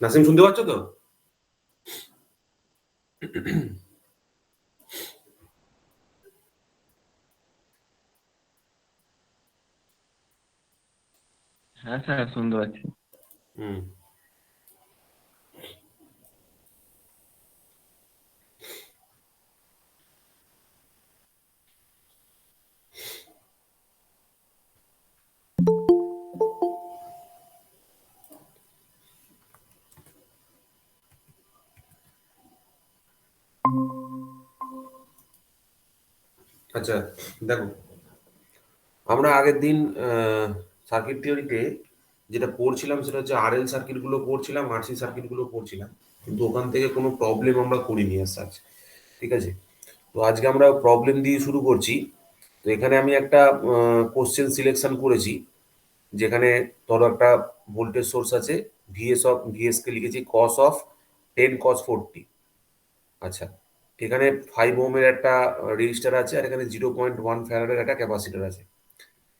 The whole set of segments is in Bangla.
নাসিম শুনতে পাচ্ছ তো? হ্যাঁ স্যার, শুনতে পাচ্ছি। হুম। আচ্ছা, দেখো, আমরা আগের দিন সার্কিট থিওরিতে যেটা পড়ছিলাম সেটা হচ্ছে আরএল সার্কিটগুলো পড়ছিলাম, আরসি সার্কিটগুলো পড়ছিলাম, কিন্তু ওখান থেকে কোনো প্রবলেম আমরা করিনি as such। ঠিক আছে? তো আজকে আমরা প্রবলেম দিয়ে শুরু করছি। তো এখানে আমি একটা কোশ্চেন সিলেকশন করেছি, যেখানে ধরো একটা ভোল্টেজ সোর্স আছে, ভিএস কে লিখেছি কস অফ 10 cos 40। আচ্ছা, এখানে 5 ওহমের একটা রেজিস্টার আছে, আর এখানে 0.1 ফ্যারাডের একটা ক্যাপাসিটর আছে।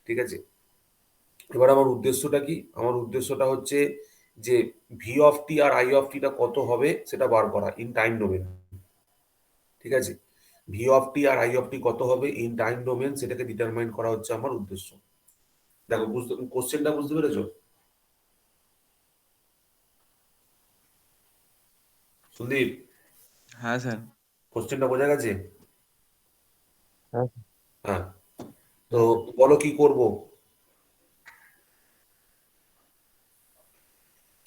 ঠিক আছে? এবার আমার উদ্দেশ্যটা কি? আমার উদ্দেশ্যটা হচ্ছে যে V of T R I of টিটা কত হবে সেটা বার করা ইন টাইম ডোমেন। ঠিক আছে? V of T R I of T কত হবে ইন টাইম ডোমেন, সেটাকে ডিটারমাইন করা হচ্ছে আমার উদ্দেশ্য। দেখো, কোশ্চেনটা বুঝতে পেরেছো? সন্দীপ, হ্যাঁ স্যার। কোশ্চেনটা বোঝা গেছে? হ্যাঁ হ্যাঁ। তো হ্যাঁ স্যার। বলো কি করব,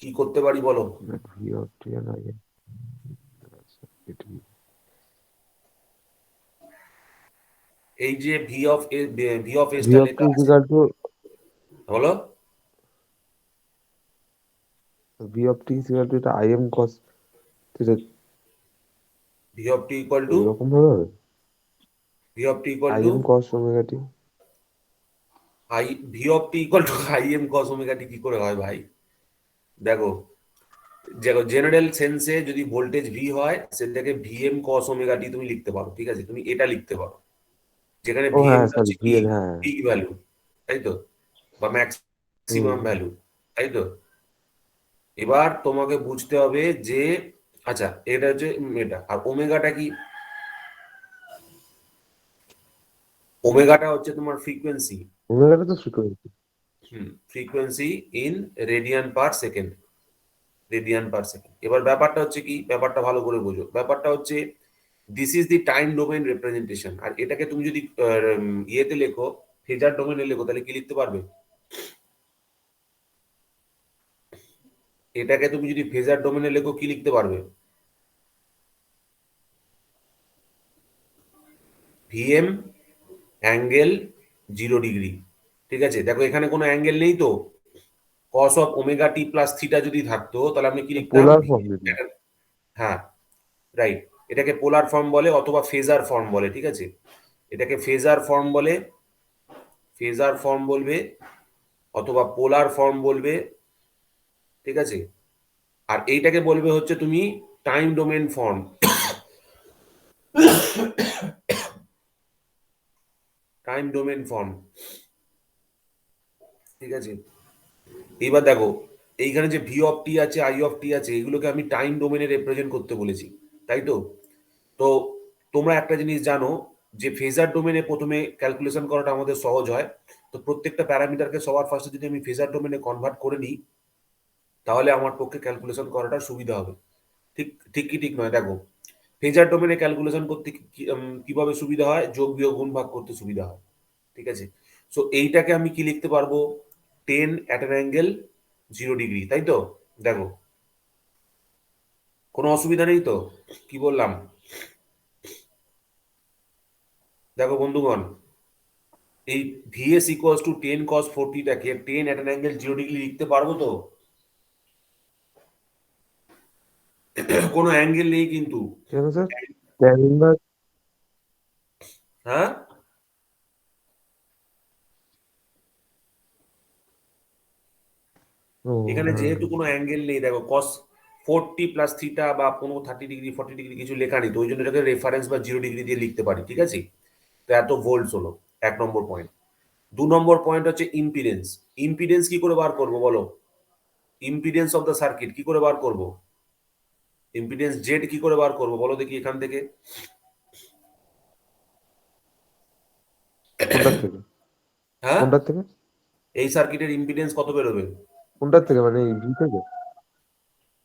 কি করতে পারি বলো। V of T R I এই যে ভি অফ ভি এসটা অফ টি লেখা আছে, ইজিক্যাল টু বলো। V of T equal to এটা I M cos theta, V of T equal to, এরকম ভাবে হবে। V of T equal I to M cos omega T. I, V of T equal to I M cos omega T কি করে হয় ভাই? দেখো, দেখো, জেনারেল সেন্সে যদি ভোল্টেজ ভি হয় সেটাকে ভিএম কস ওমেগা টি তুমি লিখতে পারো। ঠিক আছে? তুমি এটা লিখতে পারো, যেখানে ও হ্যাঁ, ভিএমটা সরি, হচ্ছে ভি কি, এম, হ্যাঁ। পিক ভ্যালু, তাই তো, বা হুম। ম্যাক্সিমাম ভ্যালু, তাই তো। এবার তোমাকে বুঝতে হবে যে, আচ্ছা, এটা হচ্ছে এটা, আর ওমেগাটা কি? ওমেগাটা হচ্ছে তোমার ফ্রিকোয়েন্সি। ওমেগাটা তো frequency. Frequency in radian per second, radian per second. এবার ব্যাপারটা হচ্ছে কি, ব্যাপারটা ভালো করে বোঝো। ব্যাপারটা হচ্ছে this is the time domain representation. আর এটাকে তুমি যদি ইয়েতে লেখো, ফেজার ডোমেনে লেখো, তাহলে কি লিখতে পারবে? এটাকে তুমি যদি ফেজার ডোমেনে লেখো কি লিখতে পারবে? VM angle 0 degree. ঠিক আছে? দেখো, এখানে কোনো অ্যাঙ্গেল নেই তো। কস of omega T plus theta যদি থাকতো তাহলে আমি কি লিখতাম? পোলার ফর্ম দিদি। হ্যাঁ, রাইট। এটাকে পোলার ফর্ম বলে অথবা ফেজার ফর্ম বলে। ঠিক আছে? এটাকে ফেজার ফর্ম বলে, ফেজার ফর্ম বলবে, অথবা পোলার ফর্ম বলবে। ঠিক আছে? আর এইটাকে বলবে হচ্ছে তুমি time domain form, time domain form. ঠিক আছে? এইবার দেখো, এইখানে যে ভি অফ টি আছে, আই অফ টি আছে, এগুলোকে আমি টাইম ডোমেনে রিপ্রেজেন্ট করতে বলেছি, তাই তো। তো তোমরা একটা জিনিস জানো যে ফেজার ডোমেনে প্রথমে ক্যালকুলেশন করাটা আমাদের সহজ হয়। তো প্রত্যেকটা প্যারামিটারকে সবার ফার্স্টে যদি আমি ফেজার ডোমেনে কনভার্ট করে নিই, তাহলে আমার পক্ষে ক্যালকুলেশন করাটা সুবিধা হবে। ঠিক, ঠিক কি ঠিক নয়? দেখো, ফেজার ডোমেনে ক্যালকুলেশন করতে কিভাবে সুবিধা হয়? যোগ বিয়োগ গুণ ভাগ করতে সুবিধা হয়। ঠিক আছে? সো এইটাকে আমি কি লিখতে পারবো? 10 at an angle 0 ডিগ্রি, তাই তো। দেখো, কোনো অসুবিধা নেই তো? কি বললাম? দেখো বন্ধুগণ, এই ভিএস ইকুয়ালস টু 10 cos 40টাকে 10 at an angle 0 ডিগ্রি লিখতে পারবো তো? কোনো অ্যাঙ্গেল নেই কিন্তু। কেন স্যার? Tan inverse. হ্যাঁ, ও এখানে হ্যাঁ। যেহেতু কোনো অ্যাঙ্গেল নেই, দেখো কস 40 প্লাস থিটা বা কোনো 30 ডিগ্রি 40 ডিগ্রি কিছু লেখা নেই, তো ওই জন্য এটাকে রেফারেন্স বা 0 ডিগ্রি দিয়ে লিখতে পারি। ঠিক আছে? তো এত ভোল্টস হলো 1 নম্বর পয়েন্ট। 2 নম্বর পয়েন্ট হচ্ছে ইম্পিডেন্স। ইম্পিডেন্স কি করে বার করবো বলো? ইম্পিডেন্স অফ দ্য সার্কিট কি করে বার করব? ইম্পিডেন্স জেড কি করে বার করব বলো দেখি এখান থেকে। কোনটার থেকে? হ্যাঁ, কোনটার থেকে? এই সার্কিটের ইম্পিডেন্স কত বেরোবে? কোনটার থেকে মানে এই ভি থেকে?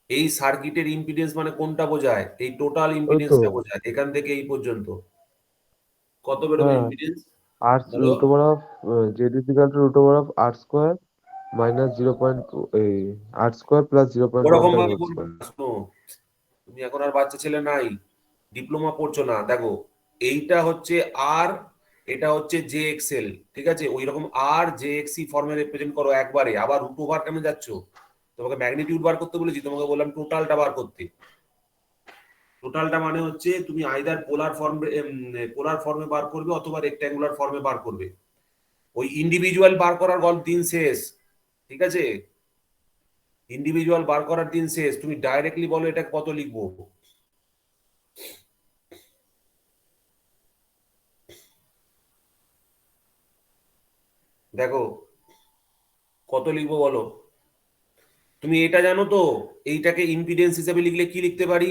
এই সার্কিটের ইম্পিডেন্স মানে কোনটা বোঝায়? এই টোটাল ওই তো ইম্পিডেন্সটা বোঝায়, এখান থেকে এই পর্যন্ত কত বেরোবে হ্যাঁ, ইম্পিডেন্স আর বলো? Root over of Z is equal to root over of R square minus 0. এই আর স্কোয়ার প্লাস ওরকম 0.1 টাইম ভাবে হোল বলবো স্কোয়ার। না, শোনো, তুমি এখন আর বাচ্চা ছেলে নাই, ডিপ্লোমা পড়ছো না, দেখো এইটা হচ্ছে আর, এটা হচ্ছে জে এক্সেল, ঠিক আছে? ওই রকম আর জে এক্সি ফর্মে রিপ্রেজেন্ট করো একবারে, আবার রুট ওভার কেন যাচ্ছ? তোমাকে ম্যাগনিটিউড বার করতে বলেছি, তোমাকে বললাম টোটালটা বার করতে। টোটালটা মানে হচ্ছে তুমি আইদার পোলার ফর্মে বার করবে অথবা রেক্ট্যাঙ্গুলার ফর্মে বার করবে। ওই ইন্ডিভিজুয়াল বার করার গল্প দিন শেষ, ঠিক আছে? ইন্ডিভিজুয়াল বার করার দিন শেষ, তুমি ডাইরেক্টলি বলো এটা কত লিখবো। দেখো কত লিখবো বলো। তুমি এটা জানো তো, এইটাকে ইম্পিডেন্স হিসেবে লিখলে কি লিখতে পারি?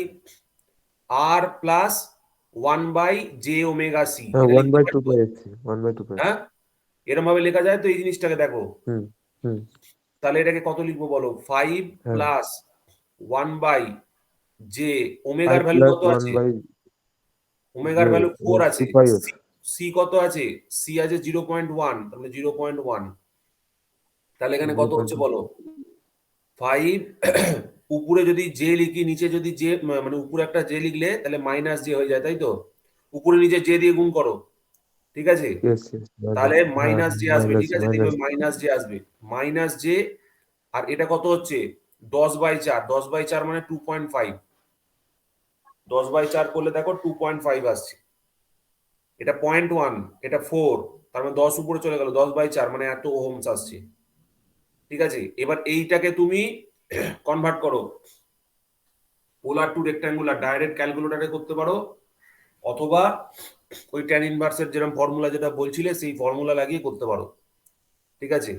আর প্লাস 1/j⍵c, হ্যাঁ, এটা ওয়ান লিখতে বাই পারি টু তো? পাই এসছি, 1/2 পাই। হ্যাঁ, এরকম ভাবে লেখা যায় তো এই জিনিসটাকে, দেখো হুম হুম। তাহলে এটাকে কত লিখবো বলো? 5 হ্যাঁ, প্লাস 1/j, ওমেগার 5 ভ্যালু প্লাস কত ওয়ান আছে? বাই ওমেগার জে ভ্যালু 4 আছে। 2 পাই। সি কত আছে? সি আছে 0.1, তাহলে 0.1, তাহলে এখানে জিরো কত পয়েন্ট হচ্ছে বলো? 5 উপরে যদি জে লিখি, নিচে যদি জে, মানে উপরে একটা জে লিখলে তাহলে মাইনাস জে হয়ে যায়, তাই তো? উপরে নিচে জে দিয়ে গুণ করো, ঠিক আছে? ইয়েস ইয়েস, তাহলে মাইনাস, হ্যাঁ মাইনাস জে আসবে, মাইনাস ঠিক আছে? দেখবে মাইনাস। মাইনাস জে আসবে, মাইনাস জে। আর এটা কত হচ্ছে? 10/4, 10/4 মানে 2.5, 10/4 করলে দেখো 2.5 আসছে। এটা 0.1, এটা 4, তার মানে 10 উপরে চলে গেল, 10/4 মানে এত ওহমস আসছে, ঠিক আছে? এবার এইটাকে তুমি কনভার্ট করো পোলার টু রেক্ট্যাঙ্গুলার, ডাইরেক্ট ক্যালকুলেটরে করতে পারো, অথবা ওই ট্যান ইনভার্সের যেরকম ফর্মুলা যেটা বলছিলে সেই ফর্মুলা লাগিয়ে করতে পারো, ঠিক আছে?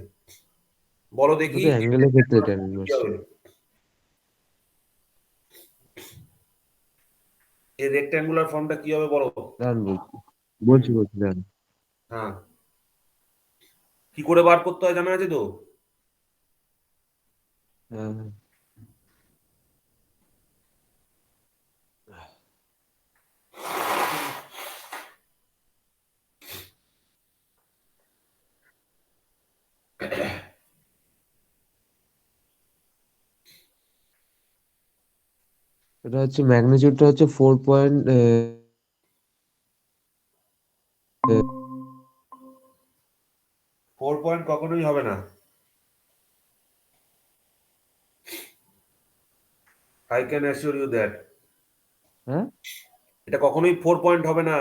বলো দেখি শুধু অ্যাঙ্গেলের ক্ষেত্রে রেক্ট্যাঙ্গুলার ট্যান ফর্মটা কি ইনভার্স। হবে। এই রেক্ট্যাঙ্গুলার ফর্মটা কি হবে বলো। দাঁড়ান বলছি, হুম, বলছি দাঁড়ান। হ্যাঁ, কি করে বার করতে হয় জানা আছে তো? হ্যাঁ হ্যাঁ। এটা হচ্ছে ম্যাগনিটিউডটা হচ্ছে 4. 4 কখনোই হবে না, I can assure you that. হ্যাঁ, এটা কখনোই 4 হবে না।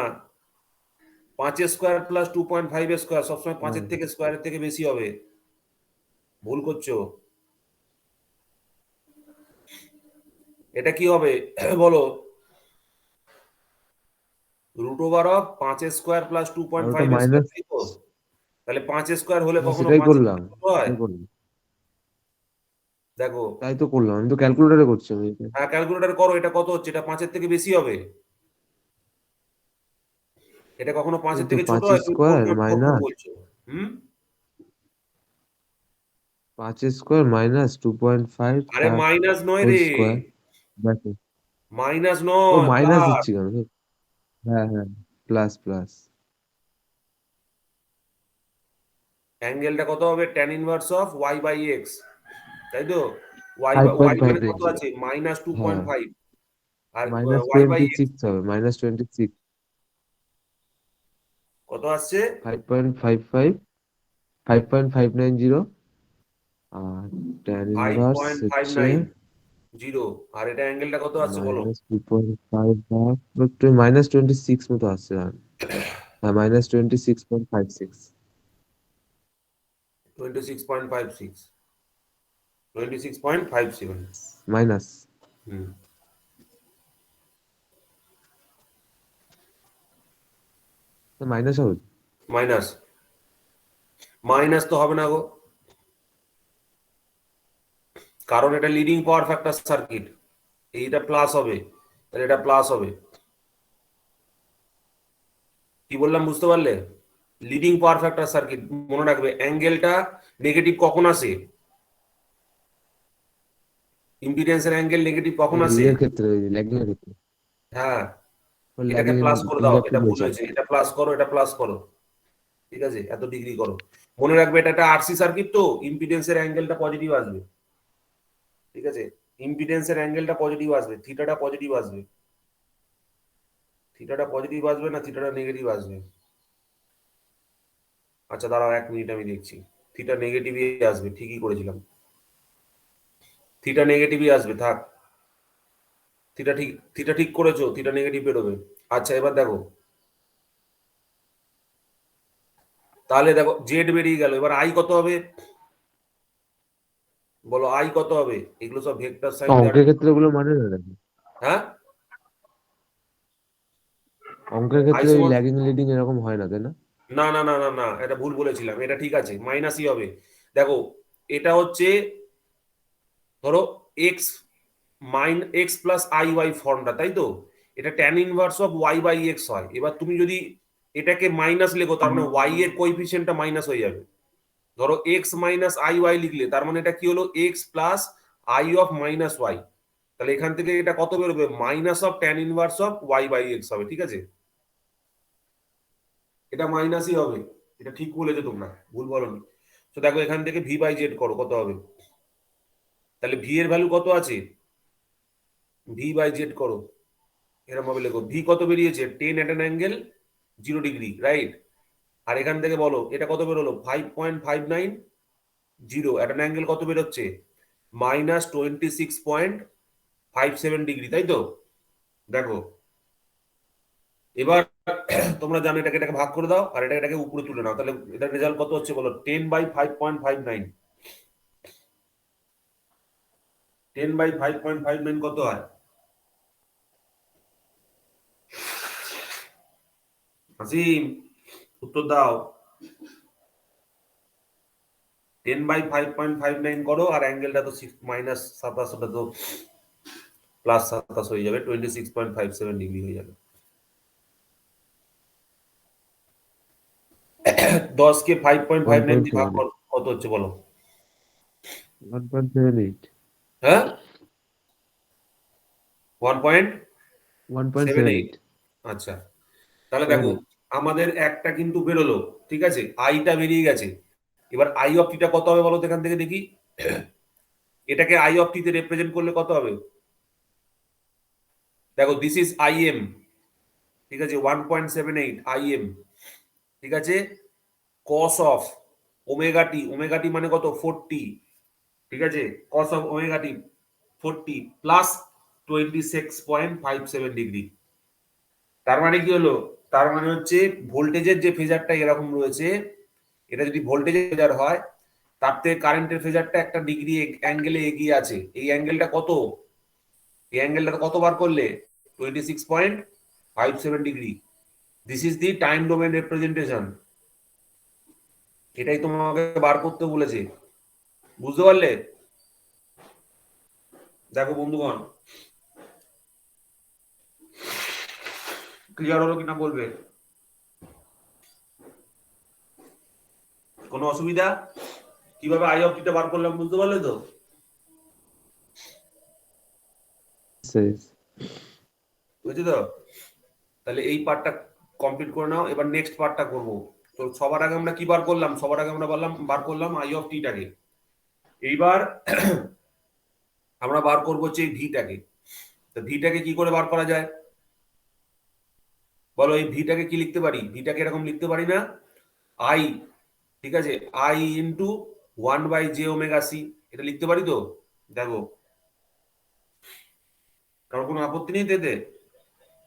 5 স্কোয়ার প্লাস 2.5 স্কোয়ার সবসময় হ্যাঁ, 5-এর থেকে স্কোয়ারের থেকে বেশি হবে, ভুল করছো। এটা কি হবে বলো? √অফ 5 স্কোয়ার প্লাস টু আর পয়েন্ট ওটা ফাইভ স্কোয়ার মাইনাস। তাই তো? তাহলে 5 স্কোয়ার হলে হ্যাঁ, কখনো সেটাই 5 করলাম, ছোট হয়? সেটাই করলাম, দেখো, তাই তো করলাম, আমি তো ক্যালকুলেটারে করছি আমি এটা। হ্যাঁ ক্যালকুলেটর করো, এটা কত হচ্ছে? এটা 5-এর থেকে বেশি হবে। এটা কখনো এই 5-এর তো থেকে ছোট 5 হয়, তুমি four square point four four minus বলছো। হুম, 5 স্কোয়ার মাইনাস 2.5 আরে তার মাইনাস নয় হোল রে, স্কোয়ার। দেখো, মাইনাস ও নয়, মাইনাস প্লাস। দিচ্ছি কেন? হ্যাঁ হ্যাঁ, প্লাস প্লাস। অ্যাঙ্গেলটা কত হবে? ট্যান ইনভার্স অফ y/x, তাই তো? ফাইভ y ফাইভ মানে কত দেখছি। আছে? মাইনাস টু হ্যাঁ, পয়েন্ট ফাইভ আর minus y by twenty X six হবে, -26। কত আসছে? 5.55, 5.590। আর tan five inverse point five হচ্ছে নাইন জিরো আর এটা অ্যাঙ্গেলটা কত আসছে বলো? -2.5 -26 মতো আসছে। হ্যাঁ, -26.56। 26.56, 26.57। মাইনাস। হুম, মাইনাস হবে। মাইনাস, মাইনাস তো হবে না গো, কারণ এটা লিডিং পাওয়ার ফ্যাক্টর সার্কিট, এইটা প্লাস হবে, তাহলে এটা প্লাস হবে। কি বললাম বুঝতে পারলে? লিডিং পাওয়ার ফ্যাক্টর সার্কিট, মনে রাখবে অ্যাঙ্গেলটা নেগেটিভ কখন আসে, ইম্পিডেন্সের অ্যাঙ্গেল নেগেটিভ কখন আসে? ইয়ের ক্ষেত্রে, ল্যাগিং এর ক্ষেত্রে, হ্যাঁ, এটাকে ল্যাগিং প্লাস করে দাও, এটা ইন্ডাকটিভ ভুল নেচার। হয়েছে, এটা প্লাস করো, এটা প্লাস করো, ঠিক আছে, এত ডিগ্রি করো। মনে রাখবে এটা একটা আরসি সার্কিট, তো ইম্পিডেন্সের অ্যাঙ্গেলটা পজিটিভ আসবে, ঠিক আছে, ইম্পিডেন্সের অ্যাঙ্গেলটা পজিটিভ আসবে, থিটাটা পজিটিভ আসবে, থিটাটা পজিটিভ আসবে না থিটাটা নেগেটিভ আসবে? আচ্ছা দাঁড়াও 1 মিনিট, আমি দেখছি। থিটা নেগেটিভই আসবে, ঠিকই করেছিলাম, থিটা নেগেটিভই আসবে, থাক। থিটা ঠিক করেছো, থিটা নেগেটিভ বেরোবে। আচ্ছা এবার দেখো, তাহলে দেখো জেড বেরিয়ে গেল, এবার আই কত হবে বলো, আই কত হবে? এগুলো সব ভেক্টর সাইন দেওয়ার। অঙ্কের ক্ষেত্রে ওগুলো মানে না নাকি? হ্যাঁ, অঙ্কের আই ক্ষেত্রে ওই সমান, ল্যাগিং লিডিং এরকম হয় না, তাই না? না না না না না, এটা ভুল বলেছিলাম, এটা ঠিক আছে, মাইনাসই হবে। দেখো এটা হচ্ছে, ধরো X X plus I Y ফর্মটা, তাই তো? এটা tan inverse of Y by X হয়। এবার তুমি যদি এটাকে মাইনাস লেখো, তার মানে ওয়াই এর কোএফিসিয়েন্টটা মাইনাস হয়ে যাবে। ধরো এক্স মাইনাস আই ওয়াই লিখলে, তার মানে এটা কি হলো, X plus I of minus Y. তাহলে এখান থেকে এটা কত বেরোবে, minus of tan inverse of Y by X হবে, ঠিক আছে, এটা মাইনাসই হবে। এটা ঠিক বলেছো তোমরা, ভুল বলনি। তো দেখো এখান থেকে ভি বাই জেড করো, কত হবে? তাহলে ভি এর ভ্যালু কত আছে, ভি বাই জেড করো, এরকম ভাবে লেখো। ভি কত বেরিয়েছে, 10 এট অ্যান অ্যাঙ্গেল 0 ডিগ্রি, রাইট? আর এখান থেকে বলো এটা কত বেরোলো, 5.590, এট অ্যান অ্যাঙ্গেল কত বেরোচ্ছে, -26.57 ডিগ্রি, তাই তো? দেখো এবার তোমরা জানো, এটাকে ভাগ করে দাও, আর এটাকে উপরে তুলে নাও, তাহলে এটার রেজাল্ট কত হচ্ছে বলো, 10/5.59, 10/5.59 কত হয়? আসিম, উত্তর দাও। 10/5.59 করো, আর অ্যাঙ্গেলটা তো 6 - 27, ওটা তো +27 হয়ে যাবে, 26.57 ডিগ্রি হয়ে যাবে। 10কে 5.59 দিয়ে ভাগ 1.78। করো, কত হচ্ছে বলো? 1.78। হ্যাঁ, 1.78। 1.78। আচ্ছা, তাহলে দেখো 78। আমাদের একটা কিন্তু বেরোলো, ঠিক আছে, আইটা বেরিয়ে গেছে। এবার আই অফ টিটা কত হবে বলো তো, এখান থেকে দেখি। এটাকে আই অফ টিতে রিপ্রেজেন্ট করলে কত হবে? দেখো দিস ইজ আই এম, ঠিক আছে, 1.78 আই এম, ঠিক আছে, cos of omega T, omega T মানে কত, 40, ঠিক আছে, cos of omega T 40 plus 26.57 degree. তার মানে কি হলো, তার মানে হচ্ছে ভোল্টেজের যে ফেজারটা এরকম রয়েছে, এটা যদি ভোল্টেজের ফেজার হয়, তার থেকে কারেন্টের ফেজারটা একটা ডিগ্রি অ্যাঙ্গেলে এগিয়ে আছে। এই অ্যাঙ্গেলটা কত, এই অ্যাঙ্গেলটা কত বার করলে, 26.57 degree. This is the time domain representation, এটাই তোমাকে বার করতে বলেছে, বুঝতে পারলে? দেখো বন্ধুগণ, ক্লিয়ার হলো কিনা বলবে, কোনো অসুবিধা? কিভাবে আই অফ টিটা বার করলাম বুঝতে পারলে তো? শেষ। বুঝছি তো? তাহলে এই পার্টটা কমপ্লিট করে নাও, এবার নেক্সট পার্টটা করব। তো সবার আগে আমরা কি বার করলাম, সবার আগে আমরা বার করলাম আই অফ টিটাকে। এইবার আমরা বার করবো হচ্ছে এই ভিটাকে। তো ভিটাকে কি করে বার করা যায় বলো? এই ভিটাকে কি লিখতে পারি, ভিটাকে এরকম লিখতে পারি না, আই, ঠিক আছে, I into 1/j omega C, এটা লিখতে পারি তো? দেখো কারণ কোনো আপত্তি নেই তো এতে?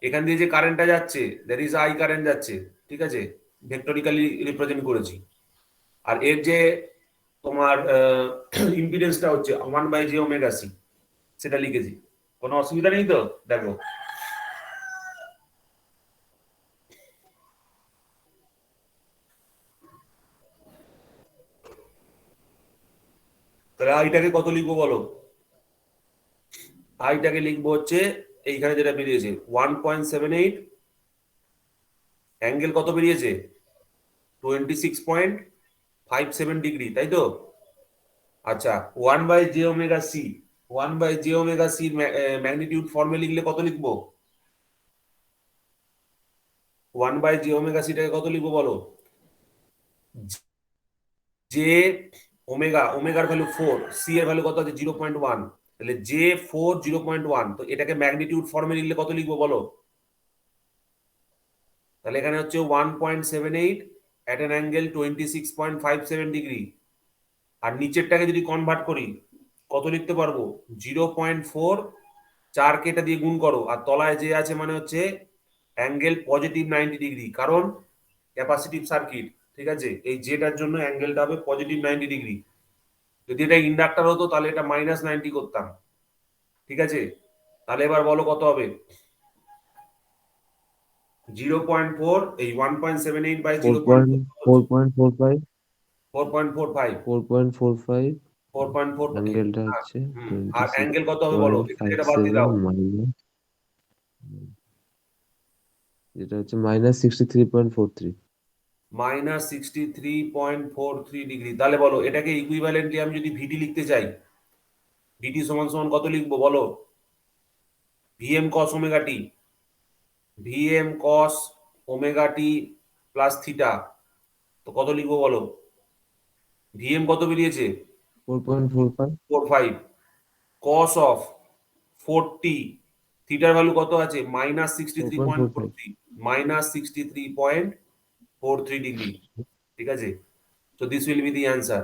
এখান দিয়ে যে কারেন্টটা যাচ্ছে, দ্যাট ইজ আই কারেন্ট যাচ্ছে, ঠিক আছে, ভেক্টরিক্যালি রিপ্রেজেন্ট করেছি। আর এর যে তোমার ইম্পিডেন্সটা হচ্ছে 1/j ওমেগা সি, সেটা লিখেছি, কোনো অসুবিধা নেই তো? দেখো তাহলে আইটাকে কত লিখবো বলো? আইটাকে লিখবো হচ্ছে এইখানে যেটা বেরিয়েছে 1.78, অ্যাঙ্গেল কত বেরিয়েছে 26.57 ডিগ্রি, তাই তো? আচ্ছা, 1/j omega C, 1/j omega C magnitude ফর্মে লিখলে কত লিখবো? 1/j ওমেগা সিটাকে কত লিখবো বলো? জে ওমেগা, ওমেগার ভ্যালু 4, সি এর ভ্যালু কত আছে 0.1, তাহলে J4 0.1, তো এটাকে ম্যাগনিটিউড ফর্মে লিখলে কত লিখবো বলো? তাহলে এখানে হচ্ছে 1.78 অ্যাট অ্যান অ্যাঙ্গেল 26.57 ডিগ্রি। আর নিচেরটাকে যদি কনভার্ট করি কত লিখতে পারবো? 0.4, 4কে এটা দিয়ে গুণ করো, আর তলায় যে আছে মানে হচ্ছে অ্যাঙ্গেল পজিটিভ 90 ডিগ্রি, কারণ ক্যাপাসিটিভ সার্কিট, ঠিক আছে? এই জেটার জন্য অ্যাঙ্গেলটা হবে পজিটিভ 90 ডিগ্রি। যদি এটা ইন্ডাক্টর হতো তাহলে এটা -90 করতাম, ঠিক আছে? তাহলে এবার বলো কত হবে? 0.4, এই 1.78 by four 0.4 point four point four five 4.45, 4.45 4.4, অ্যাঙ্গেলটা হচ্ছে আর টোয়েন্টি সিক্স অ্যাঙ্গেল কত হবে বলো? পয়েন্ট এখানে ফাইভ এটা বাদ দিয়ে সেভেন দাও। মাইনাস, যেটা হচ্ছে -63.43। -63.43 ডিগ্রি। তাহলে বলো এটাকে ইকুইভ্যালেন্টলি আমি যদি ভিটি লিখতে চাই, ভিটি সমান সমান কত লিখবো বলো? ভিএম কস ওমেগা টি, ভিএম কস ওমেগা টি প্লাস থিটা, তো কত লিখবো বলো? ভিএম কত বেরিয়েছে? 4.45 4.5, কস অফ 40, থিটার ভ্যালু কত আছে? Minus sixty four three point point four four five three -63.43 degree, ঠিক আছে? তো this will B the answer.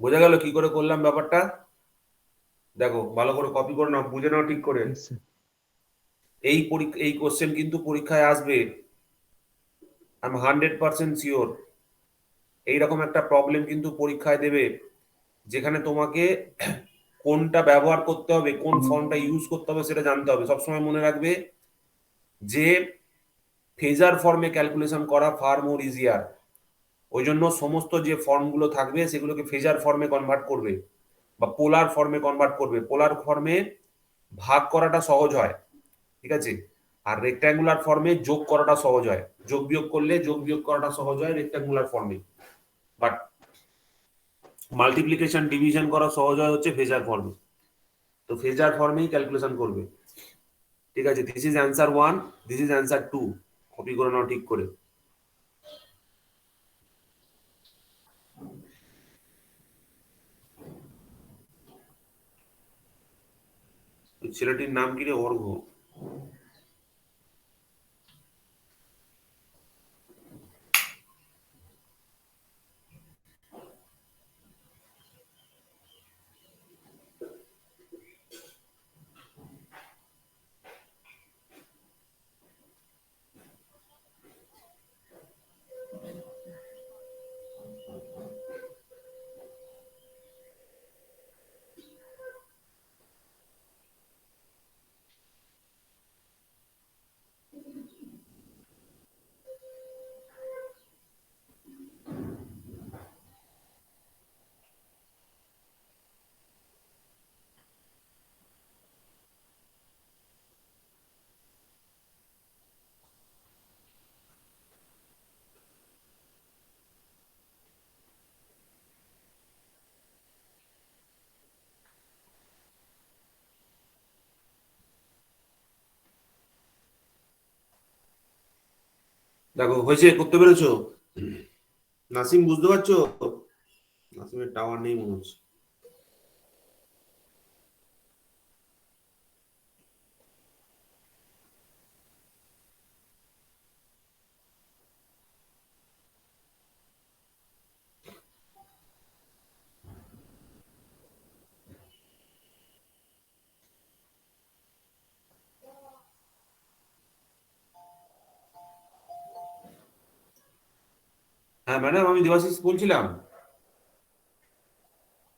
বোঝা গেল কি করে করলাম ব্যাপারটা? দেখো ভালো করে কপি করে নাও, বুঝে নাও ঠিক করে। এই পরীক্ষা, এই কোশ্চেন কিন্তু পরীক্ষায় আসবে, আমি 100% শিওর। এইরকম একটা প্রবলেম কিন্তু পরীক্ষায় দেবে, যেখানে তোমাকে কোনটা ব্যবহার করতে হবে, কোন ফর্মটা ইউজ করতে হবে সেটা জানতে হবে। সবসময় মনে রাখবে যে ফেজার ফর্মে ক্যালকুলেশন করা ফার মোর ইজিয়ার। ওই জন্য সমস্ত যে ফর্মগুলো থাকবে সেগুলোকে ফেজার ফর্মে কনভার্ট করবে বা পোলার ফর্মে কনভার্ট করবে। পোলার ফর্মে ভাগ করাটা সহজ হয়, ঠিক আছে? আর রেক্ট্যাঙ্গুলার ফর্মে যোগ করাটা সহজ হয়, যোগ বিয়োগ করলে যোগ বিয়োগ করাটা সহজ হয় রেক্ট্যাঙ্গুলার ফর্মে, বাট মাল্টিপ্লিকেশন ডিভিশন করা সহজ হয় হচ্ছে ফেজার ফর্মে। তো ফেজার ফর্মেই ক্যালকুলেশন করবে, ঠিক আছে? This is answer 1, this is answer 2, copy করে নাও ঠিক করে। ওই ছেলেটির নাম কি রে? অর্ঘ। দেখো হয়েছে, করতে পেরেছো? নাসিম বুঝতে পারছো? নাসিমের টাওয়ার নেই মনে হচ্ছে। হ্যাঁ ম্যাডাম, আমি দেবাশিস বলছিলাম।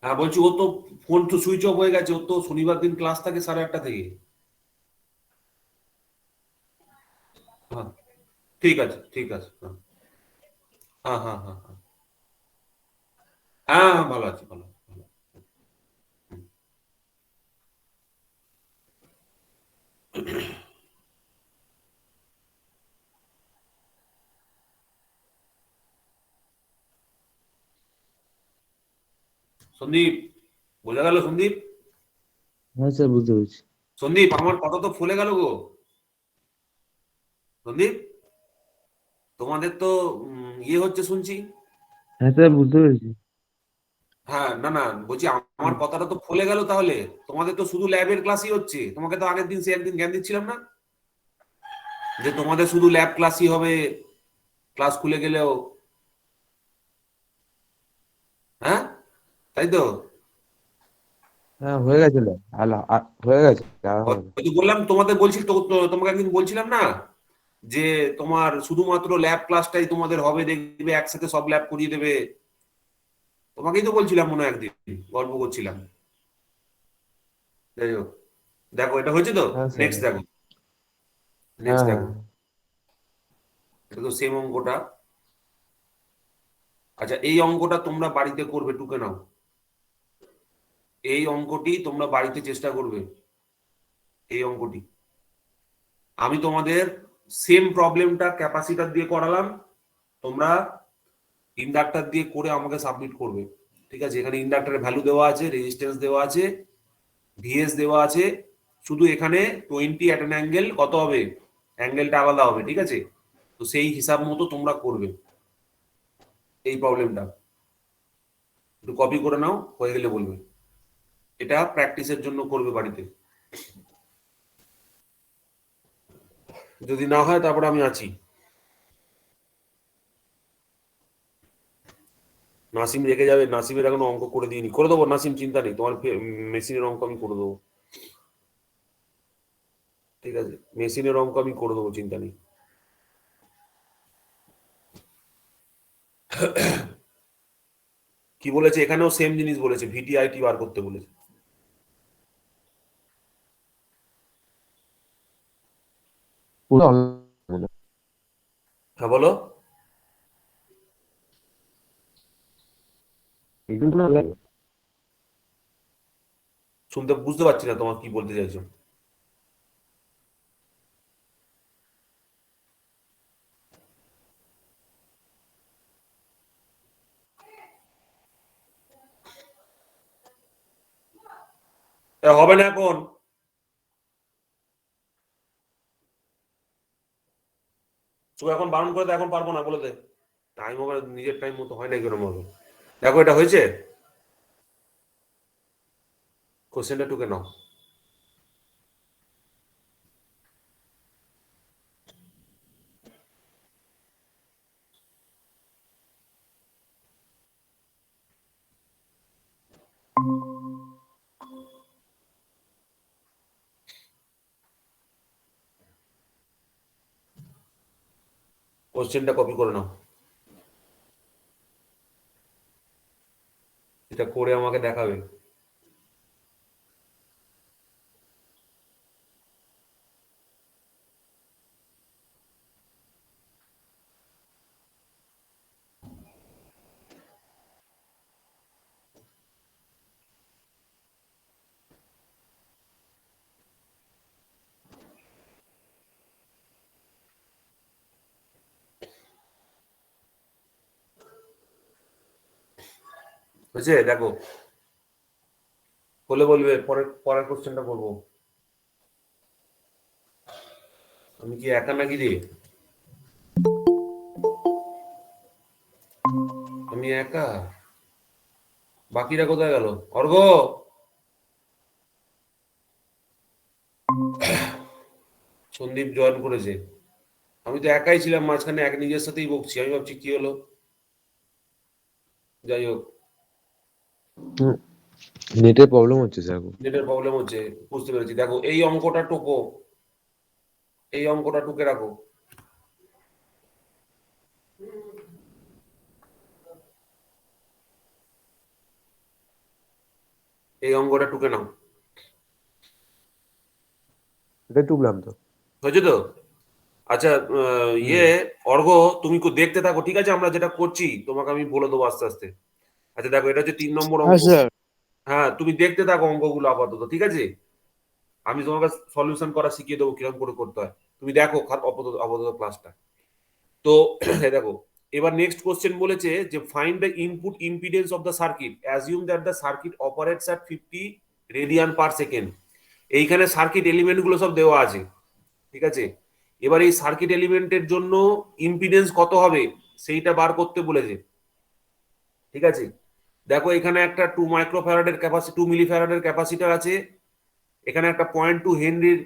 হ্যাঁ বলছি, ও তো ফোন তো সুইচ অফ হয়ে গেছে, ও তো শনিবার দিন ক্লাস থাকে 8:30 থেকে। হ্যাঁ ঠিক আছে, ঠিক আছে, হ্যাঁ হ্যাঁ হ্যাঁ হ্যাঁ হ্যাঁ হ্যাঁ, ভালো আছে, ভালো ভালো। সন্দীপ, বোঝা গেল সন্দীপ? হ্যাঁ স্যার, বুঝতে পেরেছি। সন্দীপ, আমার কথা তো ফুলে গেল গো। সন্দীপ, তোমাদের তো ইয়ে হচ্ছে শুনছি। হ্যাঁ স্যার, বুঝতে পেরেছি। হ্যাঁ, না না, বলছি আমার কথাটা তো ফলে গেল তাহলে। তোমাদের তো শুধু ল্যাবের ক্লাসই হচ্ছে। তোমাকে তো আগের দিন সে একদিন জ্ঞান দিচ্ছিলাম না যে তোমাদের শুধু ল্যাব ক্লাসই হবে, ক্লাস খুলে গেলেও। হ্যাঁ, তাই তো? হ্যাঁ, হয়ে গেছে ল্যাব। হয়ে গেছে, আর হবে না। ওই তো বললাম তোমাদের, বলছি তো তোমাকে একদিন বলছিলাম না যে তোমার শুধুমাত্র ল্যাব ক্লাসটাই তোমাদের হবে, দেখবে একসাথে সব ল্যাব করিয়ে দেবে। তোমাকেই তো বলছিলাম মনে হয় একদিন, গল্প করছিলাম। যাই হোক, দেখো এটা হয়েছে তো। হ্যাঁ স্যার। নেক্সট দেখো, হ্যাঁ নেক্সট হ্যাঁ। দেখো। এটা তো সেম অঙ্কটা। আচ্ছা, এই অঙ্কটা তোমরা বাড়িতে করবে, টুকে নাও। এই অঙ্কটি তোমরা বাড়িতে চেষ্টা করবে, এই অঙ্কটি। আমি তোমাদের সেম প্রবলেমটা ক্যাপাসিটর দিয়ে করালাম, তোমরা ইন্ডাক্টর দিয়ে করে আমাকে সাবমিট করবে। ঠিক আছে, এখানে ইন্ডাক্টরের ভ্যালু দেওয়া আছে, রেজিস্ট্যান্স দেওয়া আছে, ভিএস দেওয়া আছে। শুধু এখানে 20 অ্যাট অ্যান অ্যাঙ্গেল কত হবে, অ্যাঙ্গেলটা আলাদা হবে। ঠিক আছে, তো সেই হিসাব মতো তোমরা করবে এই প্রবলেমটা। একটু কপি করে নাও, হয়ে গেলে বলবে। এটা প্র্যাকটিসের জন্য করবে বাড়িতে। যদি না হয় তারপরে আমি আছি। নাসিম রেখে যাবে, নাসিমের এখনো অঙ্ক করে দিইনি, করে দেবো নাসিম, চিন্তা নেই, তোমার মেশিনের অঙ্ক আমি করে দেবো। ঠিক আছে, মেশিনের অঙ্ক আমি করে দেবো, চিন্তা নেই। কি বলেছে এখানেও সেম জিনিস বলেছে, ভিটিআইটি বার করতে বলেছে। পুরো online। হ্যাঁ বলো। এই জন্য online। শুনতে বুঝতে পারছি না তোমার কি বলতে চাইছো। হবে না এখন। তুই এখন বারণ করে দে, এখন পারবো না বলে দে। টাইম আমার নিজের টাইম মতো হয় না কেরম হবে। দেখো এটা হয়েছে, কোশ্চেনটা টুকে নাও। কোশ্চেনটা কপি করে নাও, এটা করে আমাকে দেখাবে। হয়েছে দেখো, বলে বলবে, পরের পরের কোশ্চেনটা করবো। আমি কি একা নাকি রে? আমি একা? বাকিরা কোথায় গেল? অর্ঘ, সন্দীপ জয়েন করেছে। আমি তো একাই ছিলাম মাঝখানে, এক নিজের সাথেই বকছি, আমি ভাবছি কি হলো। যাই হোক, নেটের প্রবলেম হচ্ছে স্যার। নেটের প্রবলেম হচ্ছে, বুঝতে পেরেছি। দেখো এই অঙ্কটা টোকো, এই অঙ্কটা টুকে রাখো। এই অঙ্কটা টুকে নাও। এটা টুকলাম তো। হয়েছে তো? আচ্ছা, হুম। ইয়ে, অর্ঘ, তুমি দেখতে থাকো, ঠিক আছে? আমরা যেটা করছি তোমাকে আমি বলে দেবো আস্তে আস্তে। আচ্ছা দেখো, এটা হচ্ছে 3 নম্বর হ্যাঁ অঙ্ক। স্যার। হ্যাঁ, তুমি দেখতে থাকো অঙ্কগুলো আপাতত, ঠিক আছে? আমি তোমাকে সলিউশন করা শিখিয়ে দেবো কিরকম করে করতে হয়। তুমি দেখো আপাতত আপাতত ক্লাসটা। তো এই দেখো, এবার নেক্সট কোশ্চেন বলেছে যে find the input impedance of the circuit, assume that the circuit operates at 50 radian per second. এইখানে সার্কিট এলিমেন্ট গুলো সব দেওয়া আছে, ঠিক আছে। এবার এই সার্কিট এলিমেন্টের জন্য ইম্পিডেন্স কত হবে সেইটা বার করতে বলেছে, ঠিক আছে। দেখো এখানে একটা 2 মিলি ফ্যারাডের ক্যাপাসিটার আছে, এখানে একটা 0.2 হেনরির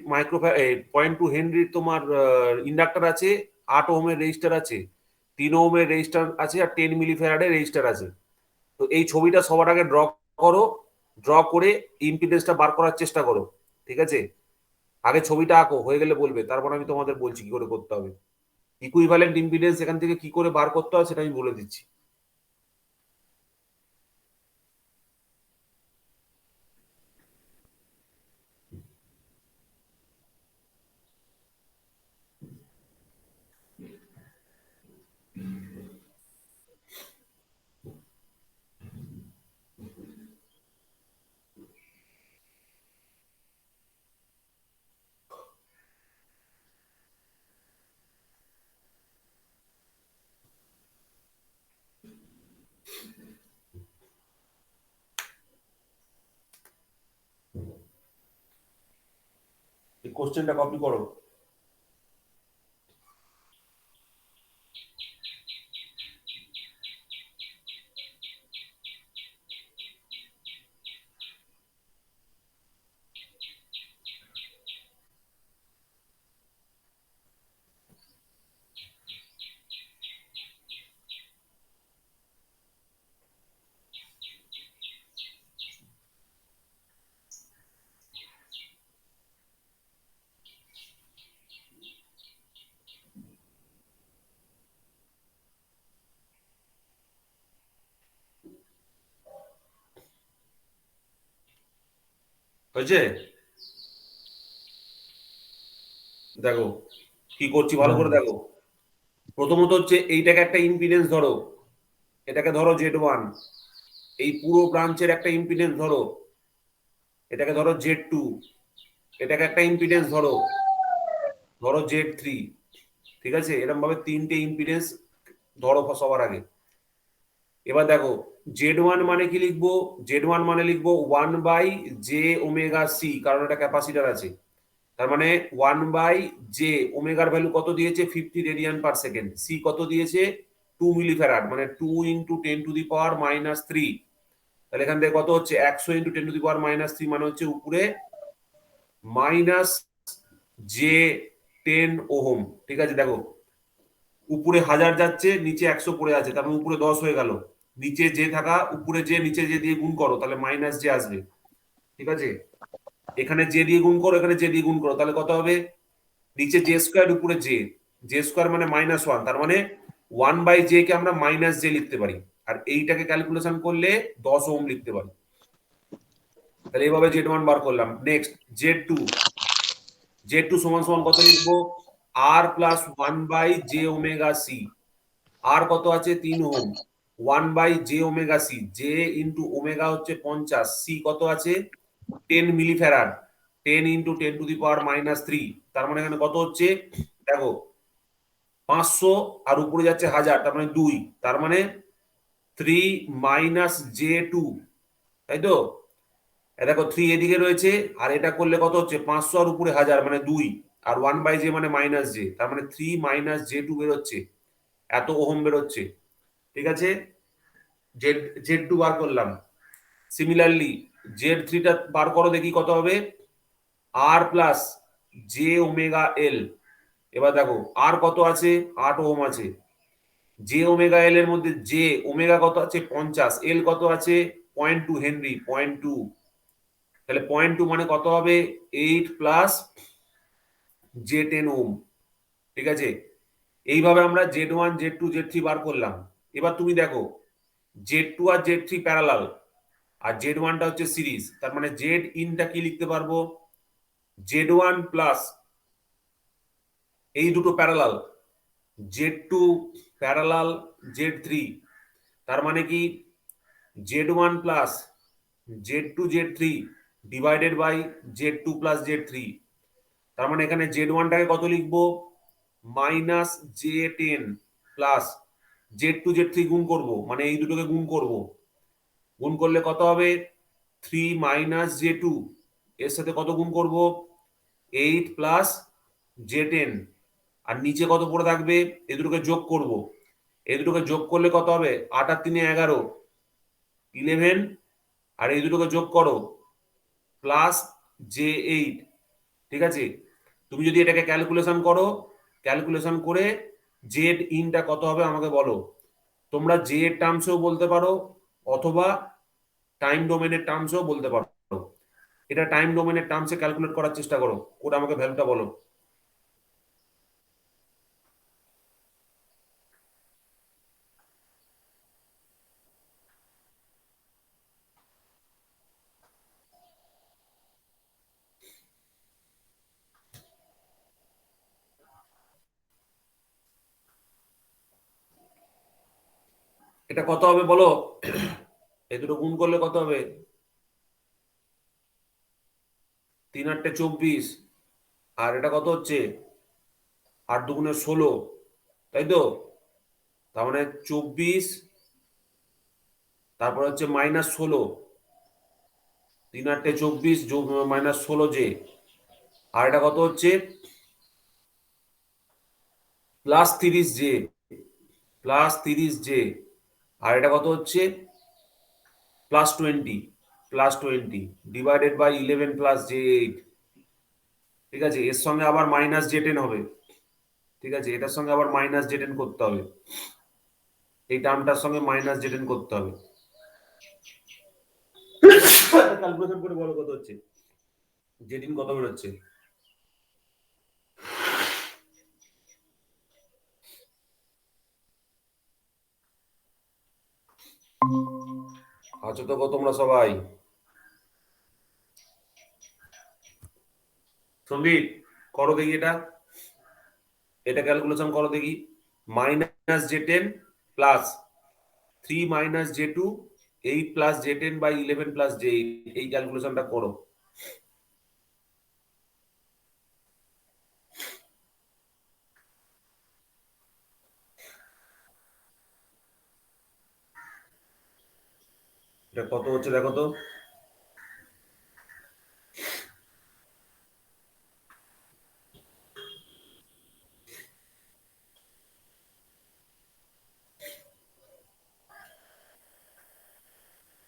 পয়েন্ট টু হেনরির তোমার ইন্ডাক্টর আছে, 8 ওহমের রেজিস্টার আছে, 3 ওহমের রেজিস্টার আছে, আর 10 মিলি ফ্যারাডের রেজিস্টার আছে। তো এই ছবিটা সবার আগে ড্র করো, ড্র করে ইম্পিডেন্সটা বার করার চেষ্টা করো, ঠিক আছে। আগে ছবিটা আঁকো, হয়ে গেলে বলবে, তারপর আমি তোমাদের বলছি কি করে করতে হবে। ইকুইভ্যালেন্ট ইম্পিডেন্স এখান থেকে কি করে বার করতে হয় সেটা আমি বলে দিচ্ছি। এই কোশ্চেনটা কপি করো। হয়েছে? দেখো কি করছি ভালো করে দেখো। প্রথমত হচ্ছে এইটাকে একটা ইম্পিডেন্স ধরো, এটাকে ধরো Z1। এই পুরো ব্রাঞ্চের একটা ইম্পিডেন্স ধরো, এটাকে ধরো Z2। এটাকে একটা ইম্পিডেন্স ধরো, ধরো Z3। ঠিক আছে, এরকম ভাবে 3টে ইম্পিডেন্স ধরো সবার আগে। এবার দেখো Z1 মানে কি লিখবো, Z1 মানে লিখবো 1/j⍵c, কারণ এটা ক্যাপাসিটার আছে। তার মানে 1/j, ওমেগার ভ্যালু কত দিয়েছে 50 রেডিয়ান পার সেকেন্ড, সি কত দিয়েছে 2 মিলি ফ্যারাড, মানে 2 × 10⁻³ তাহলে এখান থেকে কত হচ্ছে 100 × 10⁻³ মানে হচ্ছে উপরে -j10 ওহম। ঠিক আছে, দেখো উপরে 1000 যাচ্ছে, নিচে 100 পড়ে আছে, তার মানে উপরে 10 হয়ে গেল। নিচে যে থাকা উপরে যে, নিচে যে দিয়ে গুণ করো তাহলে মাইনাস জে আসবে, ঠিক আছে। এখানে জে দিয়ে গুণ করো, এখানে জে দিয়ে গুণ করো, তাহলে কত হবে নিচে জে স্কোয়ার উপরে জে, জে স্কোয়ার মানে -1, তার মানে 1/j কে আমরা -j লিখতে পারি। আর এইটাকে ক্যালকুলেশন করলে 10 ওহম লিখতে পারি। তাহলে এইভাবে Z1 বার করলাম। নেক্সট Z2, Z2 সমান সমান কত লিখবো R প্লাস 1/j⍵c। আর কত আছে 3 ohm, 1/j⍵c, j into omega হচ্ছে 50, সি কত আছে 10 মিলি ফ্যারাড, 10 × 10⁻³ তার মানে এখানে কত হচ্ছে দেখো 500, আর উপরে যাচ্ছে 1000, তার মানে 2, তার মানে 3 - j2, তাই তো। দেখো 3 এদিকে রয়েছে, আর এটা করলে কত হচ্ছে 500 আর উপরে 1000 মানে 2, আর 1/j মানে -j, তার মানে 3 - j2 বেরোচ্ছে, এত ওহম বেরোচ্ছে, ঠিক আছে। Z2 বার করলাম। সিমিলারলি Z3টা বার করো, দেখি কত হবে R প্লাস j⍵L। এবার দেখো আর কত আছে 8 ওহম আছে, j⍵L এর মধ্যে জে ওমেগা কত আছে 50, এল কত আছে 0.2 হেনরি, 0.2, তাহলে 0.2 মানে কত হবে 8 প্লাস j10 ওহম, ঠিক আছে। এইভাবে আমরা Z1 Z2 Z3 বার করলাম। এবার তুমি দেখো Z2 আর Z3 প্যারালাল, আর Z1টা হচ্ছে সিরিজ, তার মানে জেড ইনটা কি লিখতে পারবো Z1 প্লাস এই দুটো প্যারালাল, Z2 প্যারালাল Z3, তার মানে কি Z1 plus Z2 Z3 divided by Z2 plus Z3। তার মানে এখানে Z1টাকে কত লিখবো -j10 প্লাস Z2 Z3 গুণ করব, মানে এই দুটোকে গুণ করব। গুণ করলে কত হবে? 3 - J2, এর সাথে কত গুণ করব? 8 + J10। আর নিচে কত পড়ে থাকবে? এই দুটোকে যোগ করব। এই দুটোকে যোগ করলে কত হবে? 8 আর 3 11, 11। আর এই দুটোকে যোগ করো, +J8। ঠিক আছে, তুমি যদি এটাকে ক্যালকুলেশন করো, ক্যালকুলেশন করে জেড ইনটা কত হবে আমাকে বলো। তোমরা জে এর টার্মসেও বলতে পারো, অথবা টাইম ডোমেনের টার্মসেও বলতে পারো। এটা টাইম ডোমেনের টার্মসে ক্যালকুলেট করার চেষ্টা করো, ওটা আমাকে ভ্যালুটা বলো। এটা কত হবে বলো? এই দুটো গুণ করলে কত হবে? 3 × 8 = 24। আর এটা কত হচ্ছে? 8 × 2 = 16, তাই তো? তার মানে 24, তারপর হচ্ছে -16। 3 × 8 = 24 যোগ -16J। আর এটা কত হচ্ছে? +30J, +30J। আর এটা কত হচ্ছে? +20, +20 ডিভাইডেড বাই 11 + J8। ঠিক আছে, এর সঙ্গে আবার -J10 হবে। ঠিক আছে, এটার সঙ্গে আবার -J10 করতে হবে, এই টার্মটার সঙ্গে -J10 করতে হবে। ক্যালকুলেশন করে বলো কত হচ্ছে, J10 কত বেরোচ্ছে? আছো তো গো তোমরা সবাই? সন্দীপ, করো দেখি এটা, এটা ক্যালকুলেশন করো দেখি। -J10 plus 3 - J2, 8 + J10 by 11 + J8, এই ক্যালকুলেশনটা করো। এটা কত হচ্ছে দেখো তো।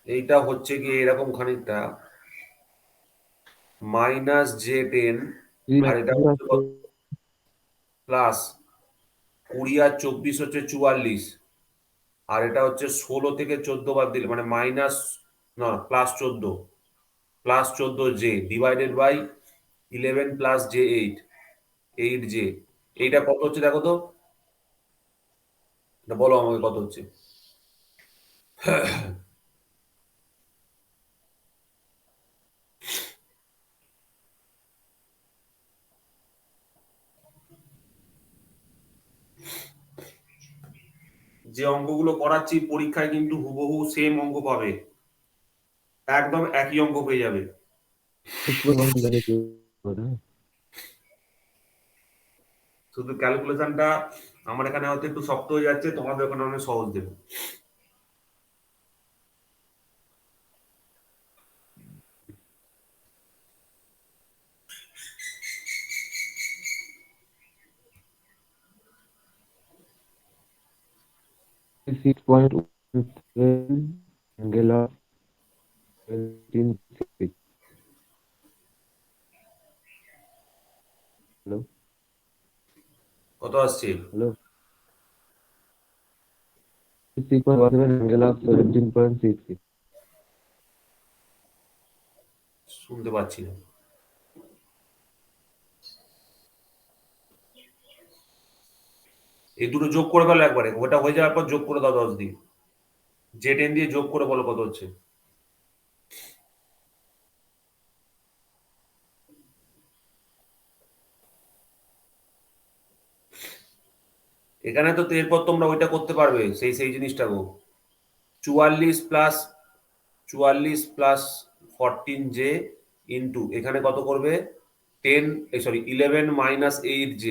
এইটা হচ্ছে কি এরকম খানিকটা, -J10। আর এটা হচ্ছে প্লাস 20 আর 24 হচ্ছে 44। আর এটা হচ্ছে 16 থেকে 14 বাদ দিলে মানে মাইনাস, না +14, +14J divided by 11 + J8, 8J। এইটা কত হচ্ছে দেখো তো, এটা বলো আমাকে কত হচ্ছে। যে অঙ্কগুলো করাচ্ছি পরীক্ষায় কিন্তু হুবহু সেম অঙ্ক পাবে, একদম একই অঙ্ক পেয়ে যাবে। শুধু ক্যালকুলেশনটা আমার এখানে হয়তো একটু শক্ত হয়ে যাচ্ছে, তোমাদের ওখানে অনেক সহজ দেবে। Six point angle of 1760. Hello, কত আসছে? hello. 6.17 angle of 17.66. শুনতে পাচ্ছি না। এই দুটো যোগ করে ফেলো একবারে, ওটা হয়ে যাওয়ার পর যোগ করে দাও 10 দিয়ে, J10 দিয়ে যোগ করে বলো কত হচ্ছে। এখানে তো এরপর তোমরা ওইটা করতে পারবে, সেই সেই জিনিসটা গো। 44 + 14J এখানে কত করবে? 11 - 8J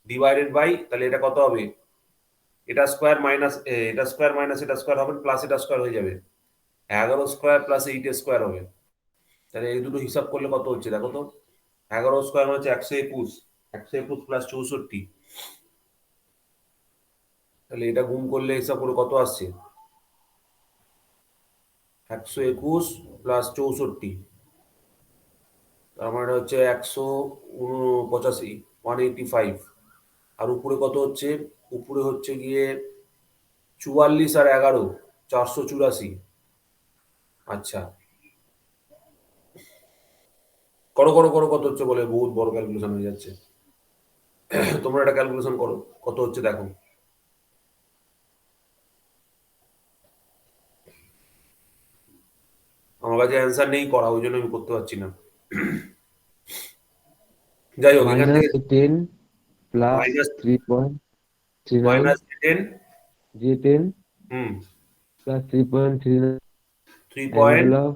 ডিভাইডেড বাই, তাহলে এটা কত হবে? এটা স্কোয়ার মাইনাস এটা স্কোয়ার মাইনাস এটা স্কোয়ার হবে প্লাস এটা স্কোয়ার হয়ে যাবে, 11 স্কোয়ার প্লাস 8 স্কোয়ার হবে। তাহলে এই দুটো হিসাব করলে কত হচ্ছে দেখো তো, 11 স্কোয়ার হচ্ছে 121, 121 প্লাস 64, তাহলে এটা গুণ করলে হিসাব করে কত আসছে, 121 প্লাস 64, তার মানে হচ্ছে 185, 185। আর উপরে কত হচ্ছে, উপরে হচ্ছে গিয়ে 44 আর 11, 484। আচ্ছা, করো করো করো, কত হচ্ছে বলে, বহুত বড় ক্যালকুলেশন হয়ে যাচ্ছে। তোমরা একটা ক্যালকুলেশন করো, কত হচ্ছে দেখো। আমার কাছে অ্যান্সার নেই করা, ওই জন্য আমি করতে পারছি না। যাই হোক, এখান মাইনাস থেকে 10 প্লাস মাইনাস 3.39, মাইনাস 10, যে 10 হুম, প্লাস 3.39, 3 অ্যাঙ্গেল পয়েন্ট অফ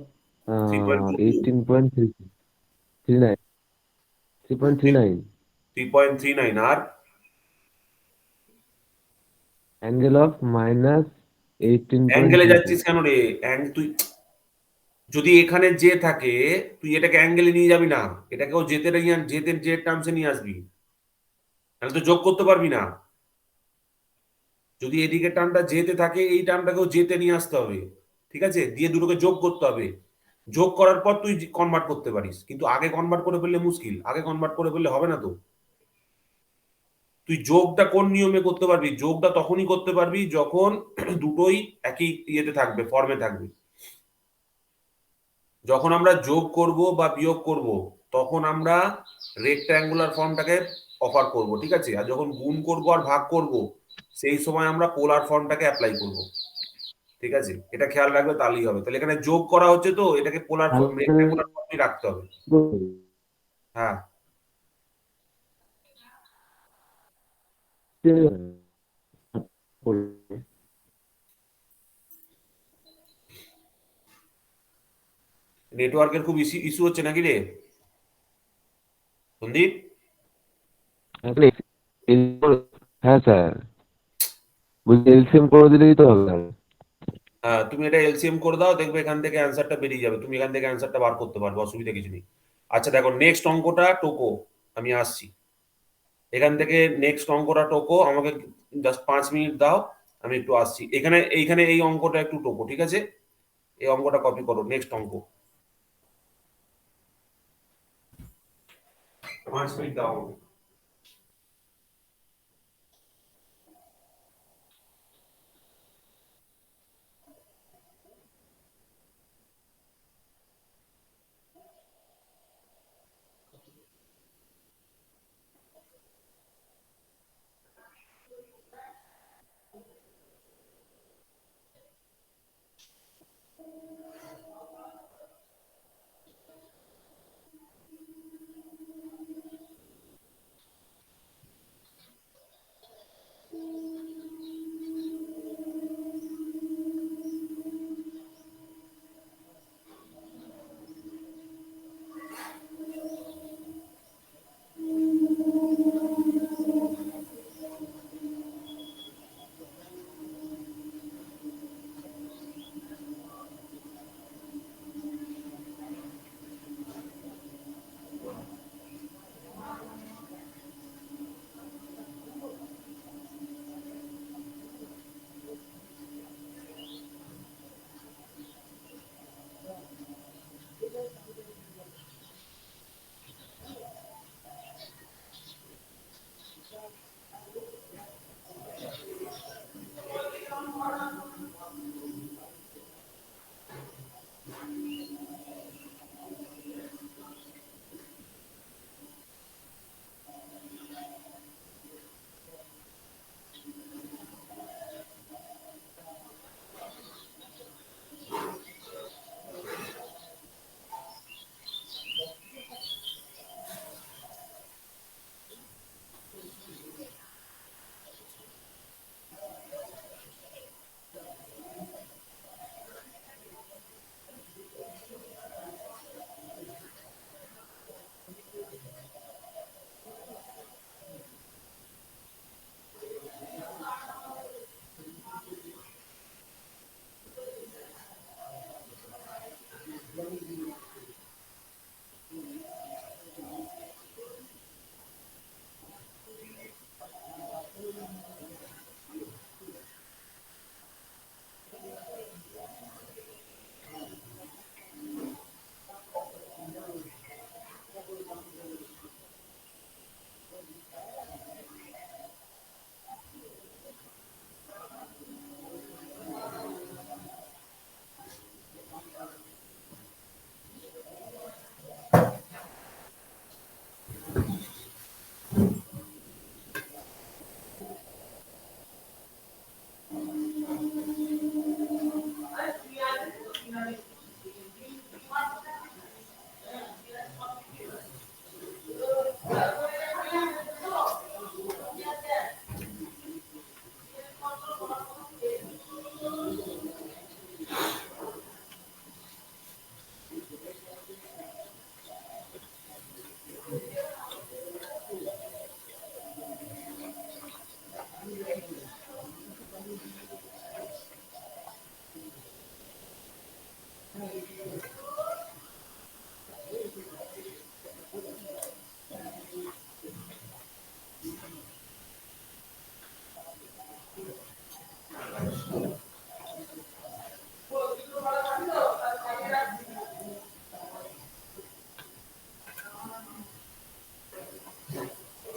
3.22, 18.39, 3.39, 3.39। আর অ্যাঙ্গেল অফ মাইনাস অ্যাঙ্গেলে 18.33। যাচ্ছিস কেন রে? তুই যদি এখানে জে থাকে, তুই এটাকে অ্যাঙ্গেলে নিয়ে যাবি না, এটাকেও জেতে নিয়ে জেতে জে টার্মসে নিয়ে আসবি, তাহলে তো যোগ করতে পারবি না। যদি এদিকে টার্মটা জেতে থাকে, এই টার্মটাকেও জেতে নিয়ে আসতে হবে, ঠিক আছে, দিয়ে দুটোকে যোগ করতে হবে, যোগ করার পর তুই কনভার্ট করতে পারিস, কিন্তু আগে কনভার্ট করে ফেললে মুশকিল, আগে কনভার্ট করে ফেললে হবে না তো। তুই যোগটা কোন নিয়মে করতে পারবি, যোগটা তখনই করতে পারবি যখন দুটোই একই ইয়েতে থাকবে, ফর্মে থাকবে। যখন আমরা যোগ করব বা বিয়োগ করব, তখন আমরা রেক্ট্যাঙ্গুলার ফর্মটাকে অফার করব, ঠিক আছে, আর যখন গুণ করব আর ভাগ করব, সেই সময় আমরা পোলার ফর্মটাকে অ্যাপ্লাই করব, ঠিক আছে, এটা খেয়াল রাখবে, তাহলেই হবে। তাহলে এখানে যোগ করা হচ্ছে, তো এটাকে পোলার ফর্ম, তাহলে রেক্ট্যাঙ্গুলার ফর্মই রাখতে হবে। হ্যাঁ, নেটওয়ার্কের খুব ইস্যু হচ্ছে নাকি রে সন্দীপ? হ্যাঁ স্যার, বলছি এলসিএম করে দিলেই তো হবে। হ্যাঁ, তুমি এটা এলসিএম করে দাও, দেখবে এখান থেকে অ্যান্সারটা বেরিয়ে যাবে, তুমি এখান থেকে অ্যান্সারটা বার করতে পারবে, অসুবিধা কিছু নেই। আচ্ছা দেখো, নেক্সট অঙ্কটা টোকো, আমি আসছি। এখান থেকে নেক্সট অঙ্কটা টোকো, আমাকে জাস্ট 5 মিনিট দাও, আমি একটু আসছি। এখানে এইখানে এই অঙ্কটা একটু টোকো, ঠিক আছে, এই অঙ্কটা কপি করো, নেক্সট অঙ্ক। 5 মিনিট দাও আমাকে।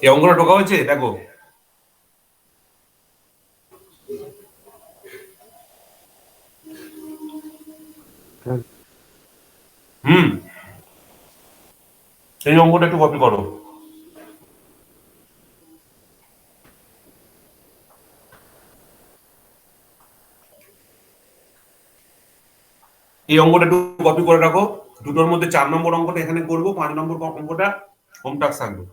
এই অঙ্কটা ঢোকা হয়েছে দেখো। হ্যাঁ, হুম, এই অঙ্কটা একটু কপি করো। এই অঙ্কটা একটু কপি করে রাখো। দুটোর মধ্যে 4 নম্বর অঙ্কটা এখানে করবো, 5 নম্বর অঙ্কটা হোম টাস্ক থাকবে।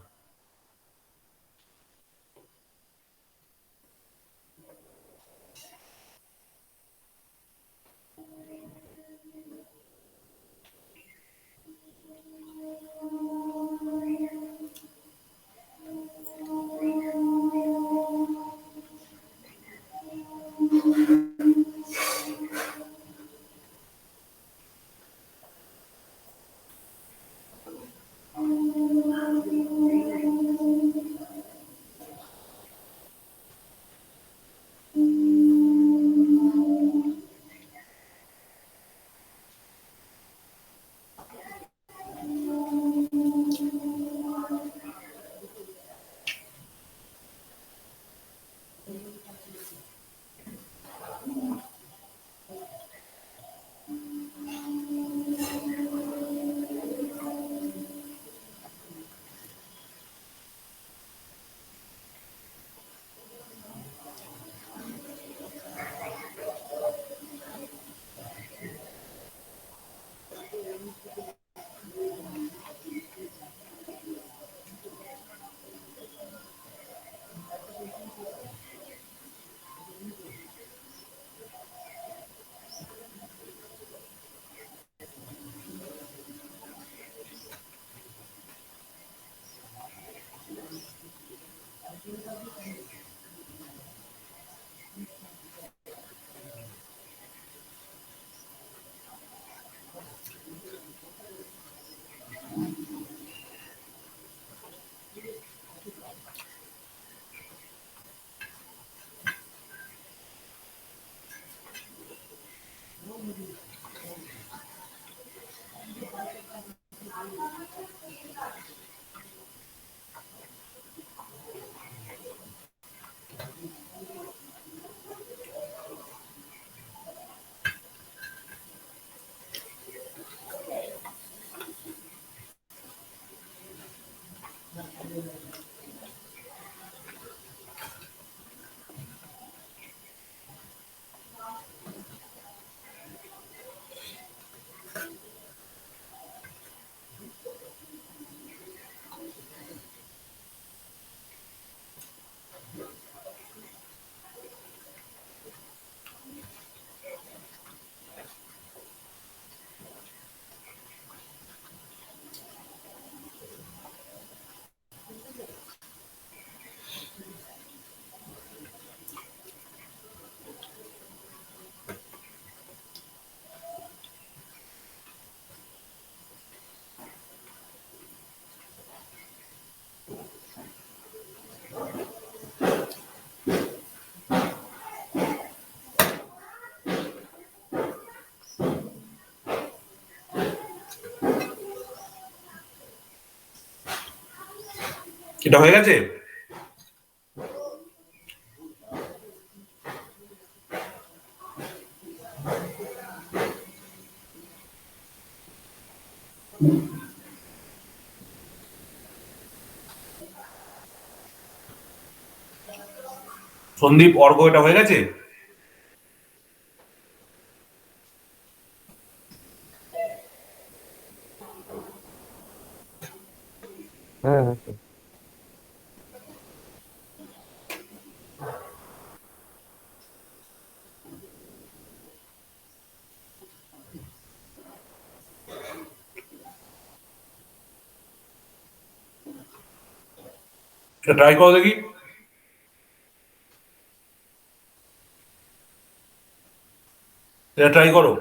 এটা হয়ে গেছে। সন্দীপ, অর্ঘ, এটা হয়ে গেছে। হ্যাঁ, হ্যাঁ, স্যার। এটা ট্রাই করো দেখি। এটা ট্রাই করো।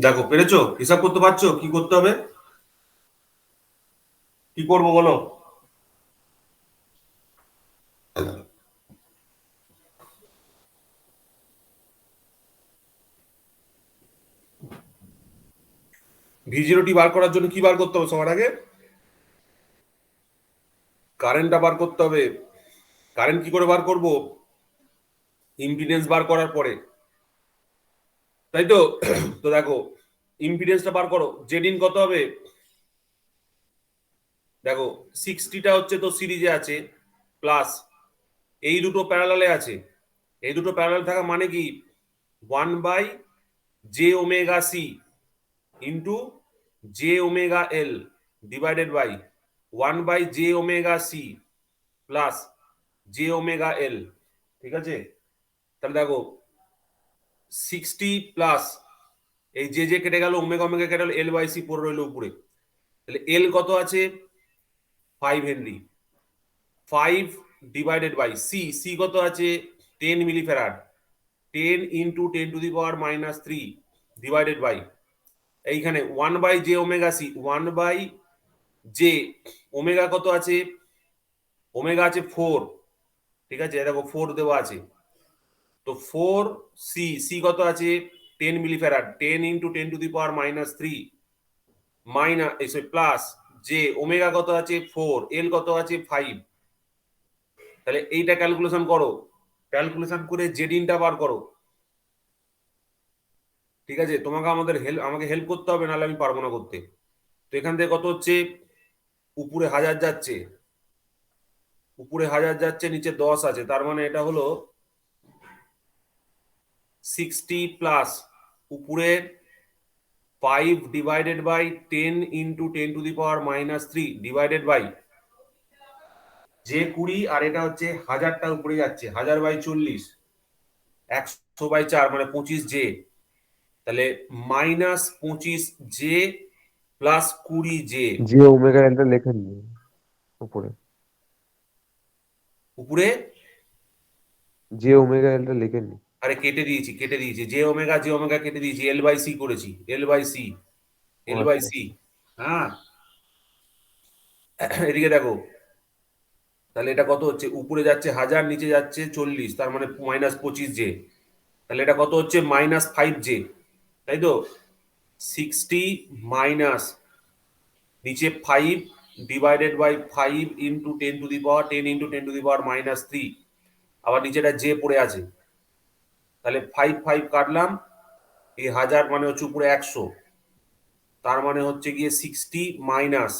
দেখো পেরেছো, হিসাব করতে পারছো কি করতে হবে, কি করবো বলো? V0 বার করার জন্য কি বার করতে হবে সবার আগে? কারেন্টটা বার করতে হবে। কারেন্ট কি করে বার করব? ইম্পিডেন্স বার করার পরে, তাই তো? তো দেখো, ইম্পিডেন্সটা বার করো, জেড ইন কত হবে? দেখো 60টা হচ্ছে তো সিরিজে আছে, প্লাস এই দুটো প্যারালালে আছে। এই দুটো প্যারালাল থাকা মানে কি, 1/j⍵c into j⍵l divided by 1/j⍵c plus j⍵l। ঠিক আছে, তাহলে দেখো 60 প্লাস এই যে যে কেটে গেল, ওমেগা ওমেগা কেটে গেল, L/c পড়ে রইল উপরে। তাহলে এল কত আছে? 5 henry. 5 divided by C, C কত আছে? 10 মিলিফ্যারাড। 10 ইন্টু 10⁻³ ডিভাইডেড বাই এইখানে 1/j⍵c, 1/j ওমেগা কত আছে? ওমেগা আছে 4। ঠিক আছে, দেখো 4 দেওয়া আছে, তো 4 সি, সি কত আছে? 10 millifarad. 10 into 10⁻³ minus plus J omega কত আছে? 4, এল কত আছে? 5। তাহলে এইটা ক্যালকুলেশন করো, ক্যালকুলেশন করে জেডিনটা বার করো। ঠিক আছে, আমাকে হেল্প করতে হবে, নাহলে আমি পারবো না করতে। তো এখান থেকে কত হচ্ছে? উপরে 1000 যাচ্ছে, উপরে 1000 যাচ্ছে, নিচে 10 আছে, তার মানে এটা হলো 60 প্লাস উপরে 5 divided by 10 into 10⁻³ divided by যে 20, আর এটা হচ্ছে 1000টা উপরে যাচ্ছে, 1000/40, 100/4 মানে 25 জে। তাহলে -25 জে প্লাস 20 জে। যে ওমেগা এলটা লেখেন নি উপরে, উপরে যে ওমেগা এলটা লেখেন নি। আরে কেটে দিয়েছি, কেটে দিয়েছি, জে ওমেগা কেটে দিয়েছি, L/c করেছি, L/c, ও আচ্ছা। L/c। হ্যাঁ, এদিকে দেখো, তাহলে এটা কত হচ্ছে? উপরে যাচ্ছে 1000, নিচে যাচ্ছে 40, তার মানে -25 জে। তাহলে এটা কত হচ্ছে? -5 জে, তাই তো? 60 মাইনাস নিচে 5 ডিভাইডেড বাই 5 ইন্টু 10 ইন্টু 10⁻³ আবার নিচেটা জে পড়ে আছে। তাহলে 5 5 কাটলাম, এই 1000 মানে হচ্ছে উপরে 100, তার মানে হচ্ছে গিয়ে 60 মাইনাস,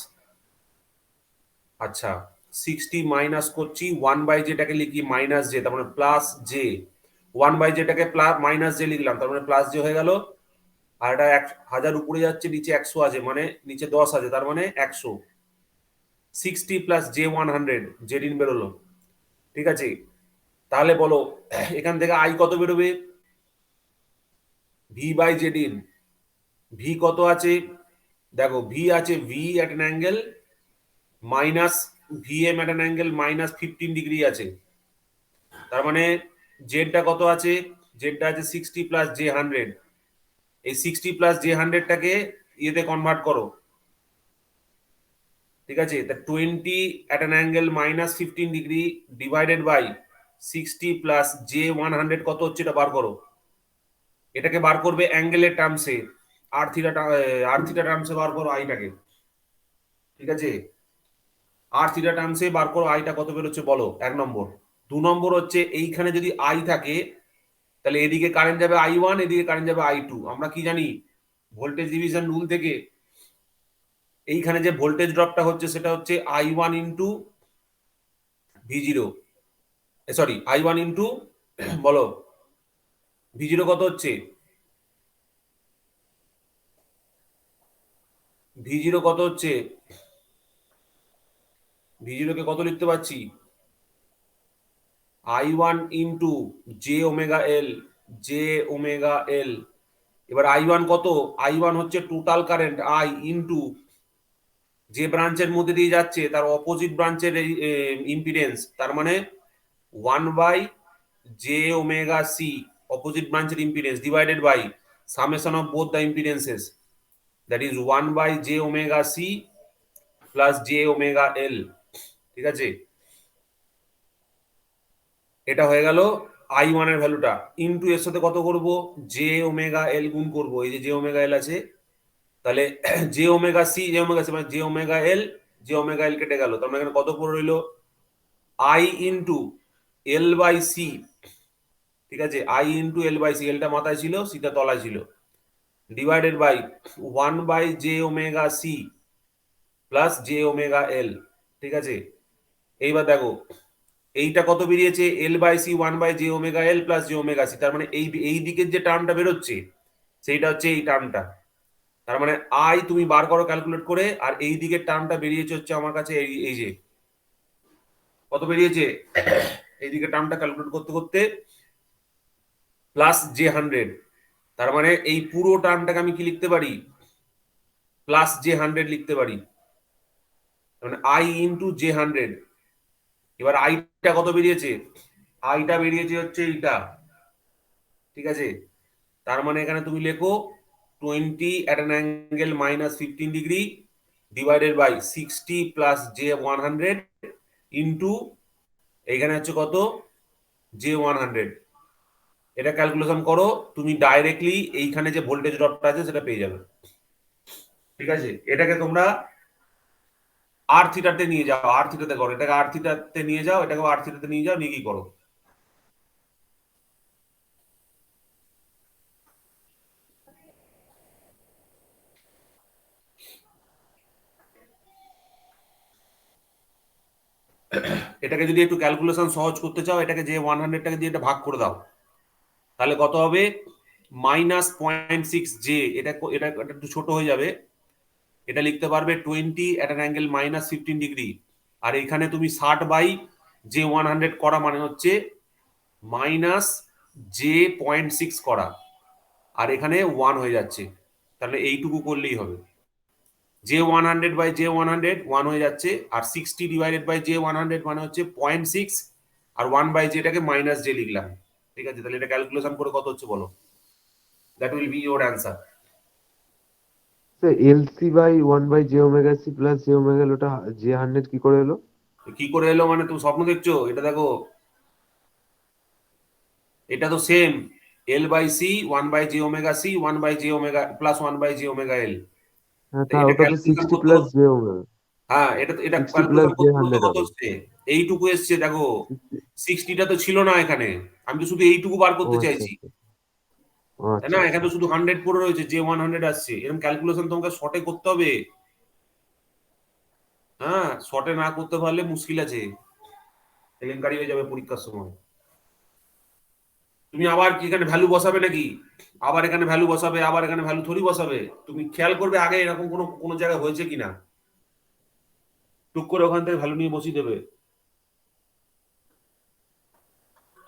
আচ্ছা 60 মাইনাস করছি 1/জেটাকে লিখি মাইনাস জে, তার মানে প্লাস জে। 1/জেটাকে প্লাস মাইনাস জে লিখলাম, তার মানে প্লাস জে হয়ে গেল। আর এটা 1000 উপরে যাচ্ছে, নিচে 100 আছে, মানে নিচে 10 আছে, তার মানে 100। 60 প্লাস J100, জেডিন বেরোলো। ঠিক আছে, তাহলে বলো এখান থেকে আই কত বেরোবে? V/জেডিন, ভি কত আছে? দেখো ভি আছে, V at an angle minus VM at an angle -15 degree আছে। তার মানে জেডটা কত আছে? জেডটা আছে 60 প্লাস J100। এই 60 প্লাস J100টাকে ইয়েতে কনভার্ট করো। ঠিক আছে, তা 20 at an angle -15 degree divided by 60 plus J100 কত হচ্ছে এটা বার করো। এটাকে বার করবে অ্যাঙ্গেলের টার্মসে, আর থিটা টার্মসে বার করো আইটাকে। ঠিক আছে, আর থিটা টার্মসে বার করো আইটা কত বেরোচ্ছে বলো, 1 নম্বর। 2 নম্বর হচ্ছে এইখানে যদি আই থাকে, তাহলে এদিকে কারেন্ট যাবে I1, এদিকে কারেন্ট যাবে I2। আমরা কি জানি ভোল্টেজ ডিভিশন রুল থেকে, এইখানে যে ভোল্টেজ ড্রপটা হচ্ছে সেটা হচ্ছে I1 into V0, sorry I1 into বলো V0 কত হচ্ছে? V0 কত হচ্ছে? V0 কে কত লিখতে পারছি? I1 into J⍵L, J⍵L। এবার I1 কত? I1 হচ্ছে টোটাল কারেন্ট I ইন্টু যে ব্রাঞ্চের মধ্যে দিয়ে যাচ্ছে তার অপোজিট ব্রাঞ্চের ইম্পিডেন্স, তার মানে 1/J⍵c অপোজিট ব্রাঞ্চের impedance divided by summation of both the impedances, that is 1 by j omega c plus j omega l, ঠিক আছে? এটা হয়ে গেল I1 এর ভ্যালুটা, ইনটু এর সাথে কত করব, জে ওমেগা এল গুণ করব, এই যে জে ওমেগা এল আছে, তাহলে J omega C, J omega C মানে J omega L, J omega L কেটে গেল, তার মানে এখানে কত পড়ে রইলো, I into L by C, ঠিক আছে? I into L by C, এলটা মাথায় ছিল, সিটা তলায় ছিল, divided by 1 by J omega C plus J omega L, ঠিক আছে? এইবার দেখো এইটা কত বেরিয়েছে, L by C 1 by J omega L plus J omega C, তার মানে এই দিকের যে টার্মটা বেরোচ্ছে সেইটা হচ্ছে এই টার্মটা, তার মানে আই তুমি বার করো ক্যালকুলেট করে, আর এই দিকের টার্মটা বেরিয়েছে হচ্ছে আমার কাছে এই যে কত বেরিয়েছে, এই দিকের টার্মটা ক্যালকুলেট করতে করতে প্লাস জে 100, তার মানে এই পুরো টার্মটাকে আমি কি লিখতে পারি, প্লাস জে 100 লিখতে পারি, মানে আই ইন্টু জে 100। এবার আইটা কত বেরিয়েছে, আইটা বেরিয়েছে হচ্ছে এইটা, ঠিক আছে? তার মানে এখানে তুমি লেখো 20 at an angle minus 15 degree divided by 60 plus j 100 into এইখানে হচ্ছে কত, j 100। এটা ক্যালকুলেশন করো, তুমি ডাইরেক্টলি এইখানে যে ভোল্টেজ ড্রপটা আছে সেটা পেয়ে যাবে, ঠিক আছে? এটাকে তোমরা আর থিটাতে নিয়ে যাও, আর থিটাতে করো, এটাকে আর থিটাতে নিয়ে যাও, এটাকে আর থিটাতে নিয়ে যাও, নিয়ে কি করো, এটাকে যদি একটু ক্যালকুলেশন সহজ করতে চাও, এটাকে যে 100টাকে দিয়ে এটা ভাগ করে দাও, তাহলে কত হবে, -0.6 জে, এটা এটা একটু ছোট হয়ে যাবে, এটা লিখতে পারবে 20 at an angle minus 15 degree, আর এখানে তুমি 60 বাই জে 100 করা মানে হচ্ছে -j.6 করা, আর এখানে 1 হয়ে যাচ্ছে, তাহলে এইটুকু করলেই হবে, জে 100 বাই জে 100 1 হয়ে যাচ্ছে, আর 60 ডিভাইডেড বাই জে 100 মানে হচ্ছে 0.6, আর 1 বাই জেটাকে মাইনাস জে লিখলাম, ঠিক আছে? তাহলে এটা ক্যালকুলেশন করে কত হচ্ছে বলো, that will be your answer. LC by 1/j omega C plus J omega L, ওটা j100 কি করে এলো? কি করে এলো মানে, তুমি স্বপ্ন দেখছো? এটা দেখো, এটা তো same, L by C 1 by J omega C 1 by J omega plus 1 by J omega L, হ্যাঁ, তা এটা ওটা তো ক্যালকুলেশন 60 করতে প্লাস করতে, জে ওমেগা, হ্যাঁ এটা 60 প্লাস ক্যালকুলেশন জে করতে করতে 100 কত হবে। হচ্ছে, এইটুকু এসছে দেখো, 60টা তো ছিল না এখানে, আমি তো শুধু এইটুকু বার ও করতে আচ্ছা চাইছি, আচ্ছা, ও তাই আচ্ছা না? আচ্ছা। এখানে তো শুধু 100 পড়ে রয়েছে, জে 100 আসছে, এরকম ক্যালকুলেশন তোমাকে শর্টে করতে হবে, হ্যাঁ শর্টে না করতে পারলে মুশকিল আছে, কেলেঙ্কারি হয়ে যাবে পরীক্ষার সময়। তুমি আবার কি এখানে ভ্যালু বসাবে নাকি, আবার এখানে ভ্যালু বসাবে, আবার এখানে ভ্যালু থোড়ি বসাবে, তুমি খেয়াল করবে আগে এরকম কোনো কোনো জায়গায় হয়েছে কিনা, টুক করে ওখান থেকে ভ্যালু নিয়ে বসিয়ে দেবে,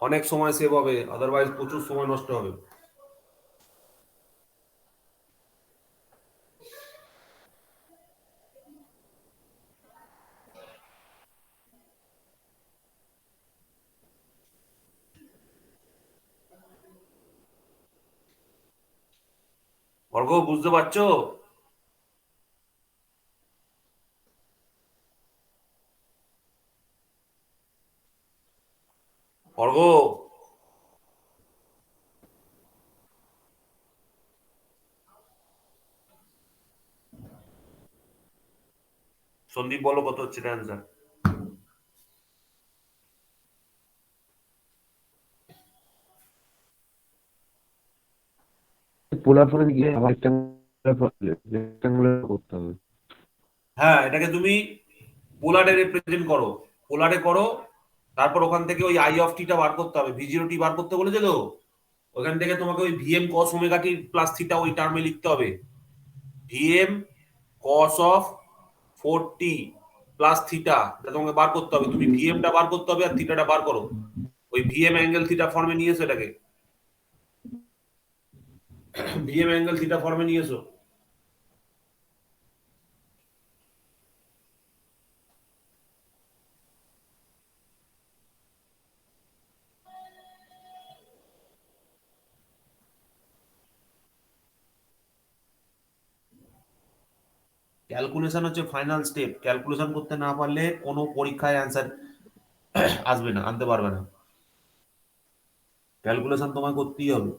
অনেক সময় সেভ হবে, আদারওয়াইজ প্রচুর সময় নষ্ট হবে। অর্ঘ বুঝতে পারছো? অর্ঘ, সন্দীপ বলো কত হচ্ছে এটা অ্যান্সার। পোলার ফর্মে গিয়ে আবার রেক্টাঙ্গুলার করতে হবে। হ্যাঁ এটাকে তুমি পোলারে রিপ্রেজেন্ট করো, পোলারে করো, তারপর ওখান থেকে ওই আই অফ টিটা বার করতে হবে, ভি জিরো টি বার করতে বলেছে তো, ওখান থেকে তোমাকে ওই ভিএম কস ওমেগা টি প্লাস থিটা ওই টার্মে লিখতে হবে, VM cos of 4t plus theta, এটা তোমাকে বার করতে হবে, তুমি ভিএমটা বার করতে হবে আর থিটাটা বার করো, ওই ভিএম অ্যাঙ্গেল থিটা ফর্মে নিয়ে এসো এটাকে, ভিএম অ্যাঙ্গেল থিটা ফর্মে নিয়ে এসো। ক্যালকুলেশন হচ্ছে ফাইনাল স্টেপ। ক্যালকুলেশন করতে না পারলে কোনো পরীক্ষায় অ্যান্সার আসবে না, আনতে পারবে না। ক্যালকুলেশন তোমায় করতেই হবে।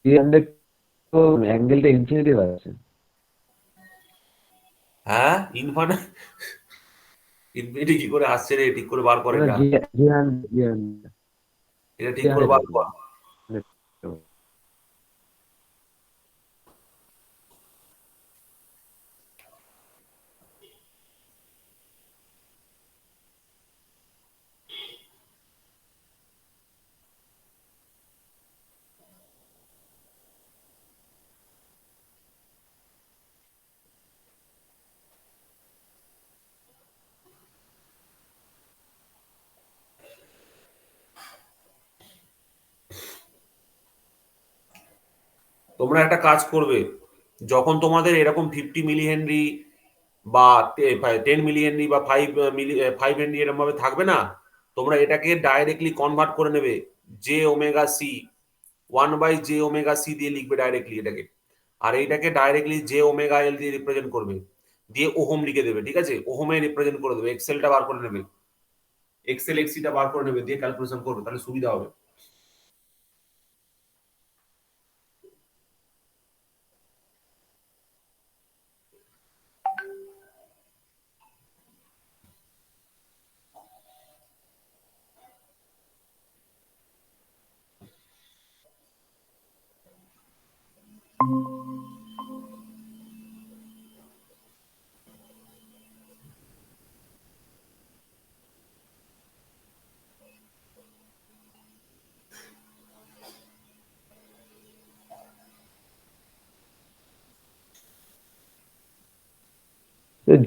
থ্রি হান্ড্রেড তো অ্যাঙ্গেলটা ইনফিনিটিভ আছে। হ্যাঁ, ইনফাইনাইট ইনফিনিটি কি করে আসছে রে? ঠিক করে বার কর না এটা। জি, জি হান্ড্রেড, জি হান্ড্রেড, এটা জি ঠিক করে বার হান্ড্রেড, কর। তোমরা একটা কাজ করবে, যখন তোমাদের এরকম 50 মিলি হেনরি বা 10 মিলি হেনরি বা 5 হেনরি এরকম ভাবে থাকবে না, তোমরা এটাকে ডাইরেক্টলি কনভার্ট করে নেবে। J⍵C, 1/J⍵C দিয়ে লিখবে ডাইরেক্টলি এটাকে। আর এইটাকে ডাইরেক্টলি J⍵L দিয়ে রিপ্রেজেন্ট করবে, দিয়ে ওহম লিখে দেবে। ঠিক আছে, ওহমে রিপ্রেজেন্ট করে দেবে। এক্সেলটা বার করে নেবে, এক্সেল এক্সিটা বার করে নেবে, দিয়ে ক্যালকুলেশন করবে, তাহলে সুবিধা হবে।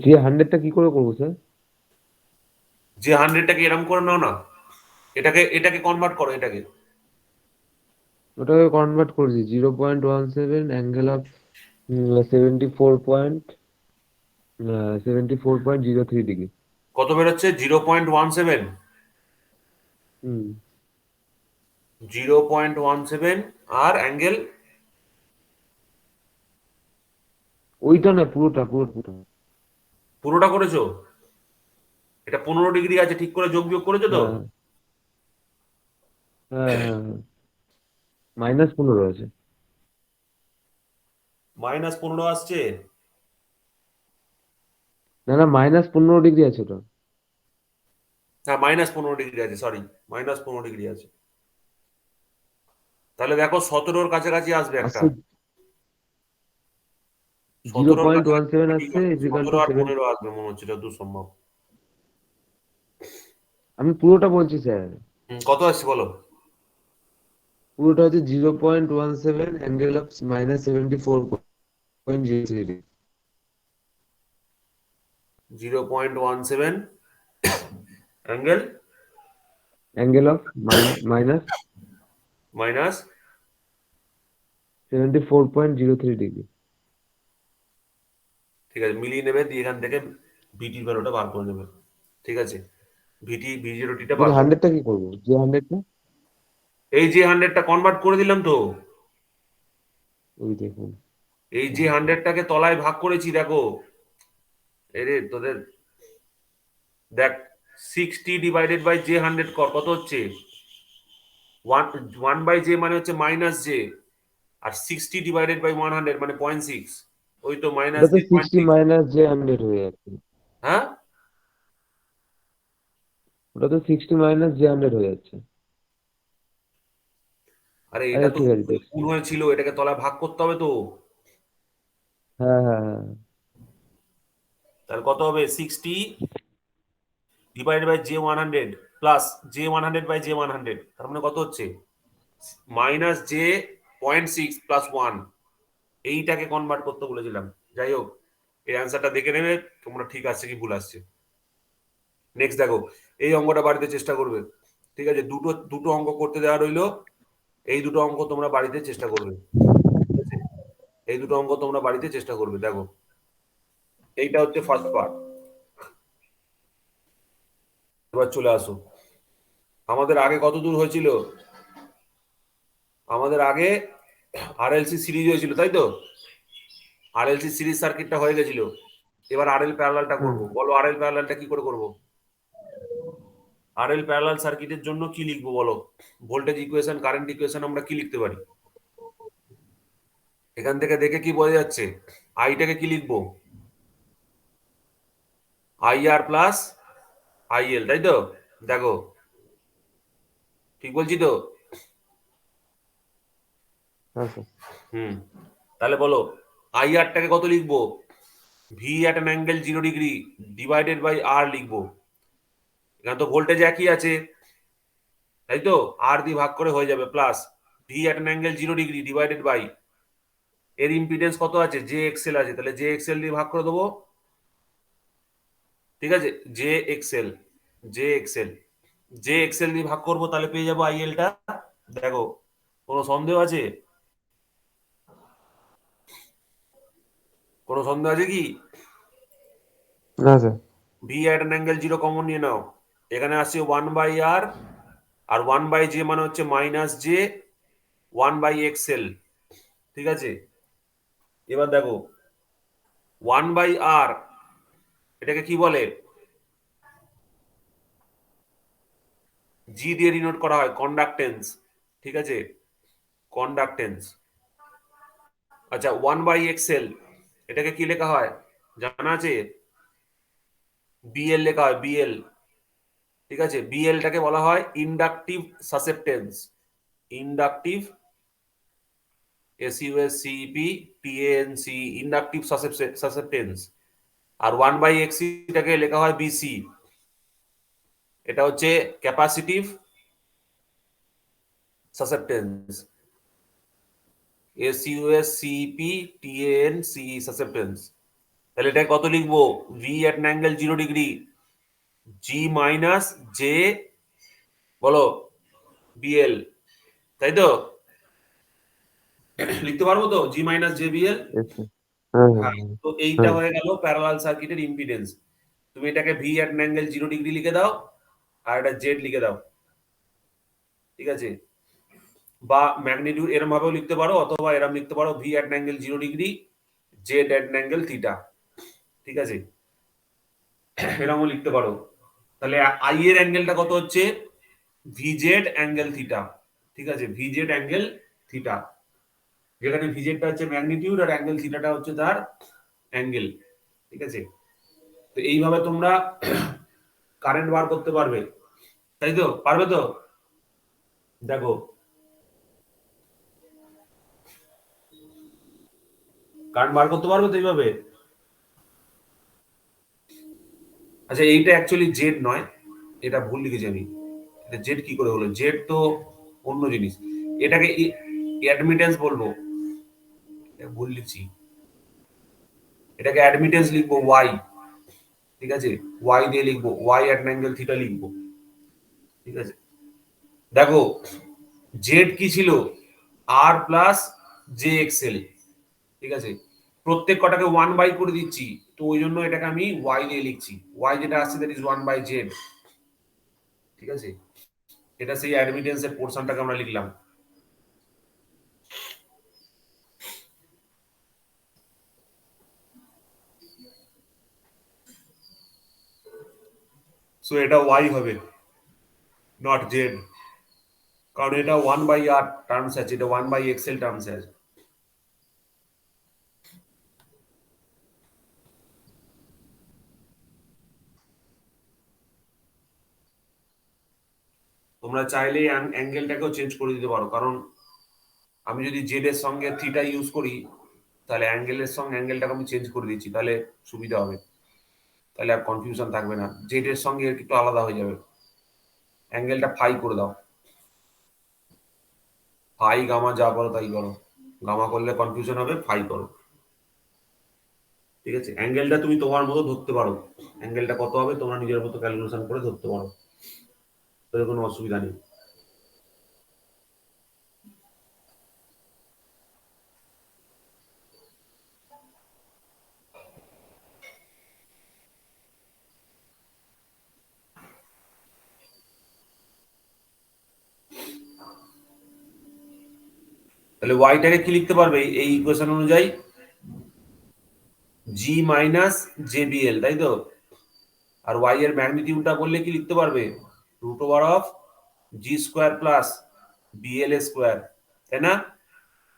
জি হান্ড্রেডটা কি করে করবো স্যার? J⍵টাকে এরম করে নাও না, এটাকে এটাকে কনভার্ট করো এটাকে। ওটাকে কনভার্ট করেছি 0.17 অ্যাঙ্গেল অফ 74.03 ডিগ্রি। কত বেরোচ্ছে? 0.17। হুম, 0.17 আর অ্যাঙ্গেল? ওইটা না, পুরোটা পুরোটা। পুরোটা করেছো? এটা 15 ডিগ্রি আছে, ঠিক করে যোগ বিয়োগ করেছো তো? হ্যাঁ হ্যাঁ হ্যাঁ হ্যাঁ, -15 আছে। -15 আসছে? না না, -15 ডিগ্রি আছে ওটা। হ্যাঁ, -15 ডিগ্রি আছে, সরি, -15 ডিগ্রি আছে। তাহলে দেখো 17-র কাছাকাছি আসবে একটা। আসছে, জিরো 17-র পয়েন্ট ওয়ান কাছাকাছি সেভেন একটা ঠিক আসছে আছে, ইজিক্যাল 17 টু আর সেভেন। 15 আসবে মনে হচ্ছে, যতদূর সম্ভব। আমি পুরোটা বলছি স্যার। কত আসছে বলো? পুরোটা হচ্ছে 0.17 angle of -74.03 degree. 0.17 angle angle of minus minus 74.03 degree. ঠিক আছে, মিলিয়ে নেবে, দিয়ে এখান থেকে ভিটি ভ্যালুটা বার করে নেবে। ঠিক আছে, V0T-টা বার করে নেবে। হান্ড্রেডটা কি করবো, যে হান্ড্রেডটা? এই J⍵টা কনভার্ট করে দিলাম তো। ওই দেখুন। এই J⍵টাকে তলায় ভাগ করেছি, দেখো। এরে তোদের, দেখ, 60 / J⍵ কর, কত হচ্ছে? 1/J মানে হচ্ছে -J, আর 60 / 100 মানে 0.6। ওই তো ওটা তো -J 60 0.6। মাইনাস জে হান্ড্রেড হয়ে যাচ্ছে। হ্যাঁ, ওটা তো 60 - হয়ে যাচ্ছে। আরে এটা আচ্ছা তো ঠিক আছে, দেখছি। গুণ হয়েছিল, এটাকে তলায় ভাগ করতে হবে তো। হ্যাঁ হ্যাঁ হ্যাঁ। তাহলে কত হবে? 60 / J 100 প্লাস J 100 / J 100, তার মানে কত হচ্ছে? -J 0.6 plus 1। এইটাকে কনভার্ট করতে বলেছিলাম। যাই হোক, এই অ্যান্সারটা দেখে নেবে তোমরা, ঠিক আসছে কি ভুল আসছে। নেক্সট দেখো, এই অঙ্কটা বাড়িতে চেষ্টা করবে। ঠিক আছে, দুটো দুটো অঙ্ক করতে দেওয়া রইলো। এই দুটো অঙ্ক তোমরা বাড়িতে চেষ্টা করবে। ঠিক আছে? এই দুটো অঙ্ক তোমরা বাড়িতে চেষ্টা করবে। দেখো, এইটা হচ্ছে ফার্স্ট পার্ট। এবার চলে আসো, আমাদের আগে কত দূর হয়েছিল? আমাদের আগে আরএলসি সিরিজ হয়েছিল, তাই তো? আরএলসি সিরিজ সার্কিটটা হয়ে গেছিল। এবার আরএল প্যারালালটা করব। বলো আরএল প্যারালালটা কি করে করব? আরএল প্যারালাল সার্কিটের জন্য কি লিখবো বলো? ভোল্টেজ ইকুয়েশন, কারেন্ট ইকুয়েশন আমরা কি লিখতে পারি? এখান থেকে দেখে কি বোঝা যাচ্ছে? আইটাকে কি লিখবো? আইআর প্লাস আইএল, তাই তো? দেখো, ঠিক বলছি তো? হ্যাঁ স্যার। হুম, তাহলে বলো আইআরটাকে কত লিখবো? V at an angle 0 degree divided by R লিখবো। এখানে তো ভোল্টেজ একই আছে, তাই তো? আর দিয়ে ভাগ করে হয়ে যাবে, plus V at an angle 0 degree divided by এর ইম্পিডেন্স কত আছে? জে এক্সএল আছে, তাহলে জে এক্সএল দিয়ে ভাগ করে দেবো। ঠিক আছে, J XL, J XL, J XL দিয়ে ভাগ করবো, তাহলে পেয়ে যাবো আইএলটা। দেখো, কোনো সন্দেহ আছে? কোনো সন্দেহ আছে কি? না sir. V at an angle 0 common নিয়ে নাও। এখানে আসছে 1/r, আর 1/j মানে হচ্ছে -j 1/xl। ঠিক আছে, এবার দেখো 1/r এটাকে কি বলে? জি দিয়ে ডিনোট করা হয়, কন্ডাক্টেন্স। ঠিক আছে, কন্ডাক্টেন্স। আচ্ছা, 1/xl এটাকে কি লেখা হয় জানা আছে? বিএল লেখা হয়, বিএল। ঠিক আছে, বিএলটাকে বলা হয় inductive susceptance. Inductive, SUSCEPTANC, inductive susceptance. আর 1/xc-টাকে লেখা হয় বিসি, এটা হচ্ছে ক্যাপাসিটিভ সাসেপ্টেন্স। SUSCEPTANC, susceptance. তাহলে এটা কত লিখবো? V at an angle 0 degree G minus J, বলো, বিএল, তাই তো? লিখতে পারবো তো G minus J BL? Yes, sir. হ্যাঁ হ্যাঁ হ্যাঁ, তো এইটা হ্যাঁ। হয়ে গেল প্যারালাল সার্কিটের ইম্পিডেন্স। তুমি এটাকে V at an angle 0 degree লিখে দাও, আর এটা জেড লিখে দাও। ঠিক আছে, বা ম্যাগনিটিউড এরম ভাবেও লিখতে পারো, অথবা এরম লিখতে পারো, V at an angle 0 degree Z at an angle theta. ঠিক আছে, এরকমও লিখতে পারো। তাহলে আই এর অ্যাঙ্গেলটা কত হচ্ছে? ভিজেড অ্যাঙ্গেল থিটা। ঠিক আছে, ভিজেড অ্যাঙ্গেল থিটা, যেখানে ভিজেডটা হচ্ছে ম্যাগনিটিউড আর অ্যাঙ্গেল থিটাটা হচ্ছে তার অ্যাঙ্গেল। ঠিক আছে, তো এইভাবে তোমরা কারেন্ট বার করতে পারবে, তাই তো? পারবে তো? দেখো, কারেন্ট বার করতে পারবে তো এইভাবে? আচ্ছা, এইটা অ্যাকচুয়ালি জেড নয়, এটা ভুল লিখেছি আমি। এটা জেড কি করে হলো? জেড তো অন্য জিনিস। এটাকে অ্যাডমিটেন্স বলবো, এটা ভুল লিখছি। এটাকে অ্যাডমিটেন্স লিখবো ওয়াই। ঠিক আছে, ওয়াই দিয়ে লিখবো, ওয়াই অ্যাট অ্যাঙ্গেল থিটা লিখবো। ঠিক আছে, দেখো জেড কি ছিল? আর প্লাস জে এক্সএল। ঠিক আছে, প্রত্যেক কটাকে 1/, করে দিচ্ছি, তো ওই জন্য এটাকে আমি ওয়াই দিয়ে লিখছি। ওয়াই যেটা আসছে দ্যাট ইজ 1/z। ঠিক আছে, এটা সেই অ্যাডমিটেন্সের পোর্শনটাকে আমরা লিখলাম। সো এটা ওয়াই হবে, নট জেড, কারণ এটা 1/r টার্মস আছে, এটা 1/xl টার্মস আছে। তোমরা চাইলে অ্যাঙ্গেলটাকেও চেঞ্জ করে দিতে পারো, কারণ আমি যদি জেড এর সঙ্গে থিটা ইউজ করি, তাহলে অ্যাঙ্গেলের সঙ্গে অ্যাঙ্গেলটাকে আমি চেঞ্জ করে দিচ্ছি, তাহলে সুবিধা হবে, তাহলে আর কনফিউশন থাকবে না। জেড এর সঙ্গে একটু আলাদা হয়ে যাবে। অ্যাঙ্গেলটা ফাই করে দাও, ফাই গামা যা করো তাই করো। গামা করলে কনফিউশন হবে, ফাই করো। ঠিক আছে, অ্যাঙ্গেলটা তুমি তোমার মতো ধরতে পারো, অ্যাঙ্গেলটা কত হবে তোমরা নিজের মতো ক্যালকুলেশন করে ধরতে পারো, তাদের কোনো অসুবিধা নেই। তাহলে ওয়াইটাকে কি লিখতে পারবে এই ইকুয়েশন অনুযায়ী? জি মাইনাস জেবিএল, তাই তো? আর ওয়াই এর ম্যাগনিটিউডটা বললে কি লিখতে পারবে? Root over of G square plus BL square, তাই না?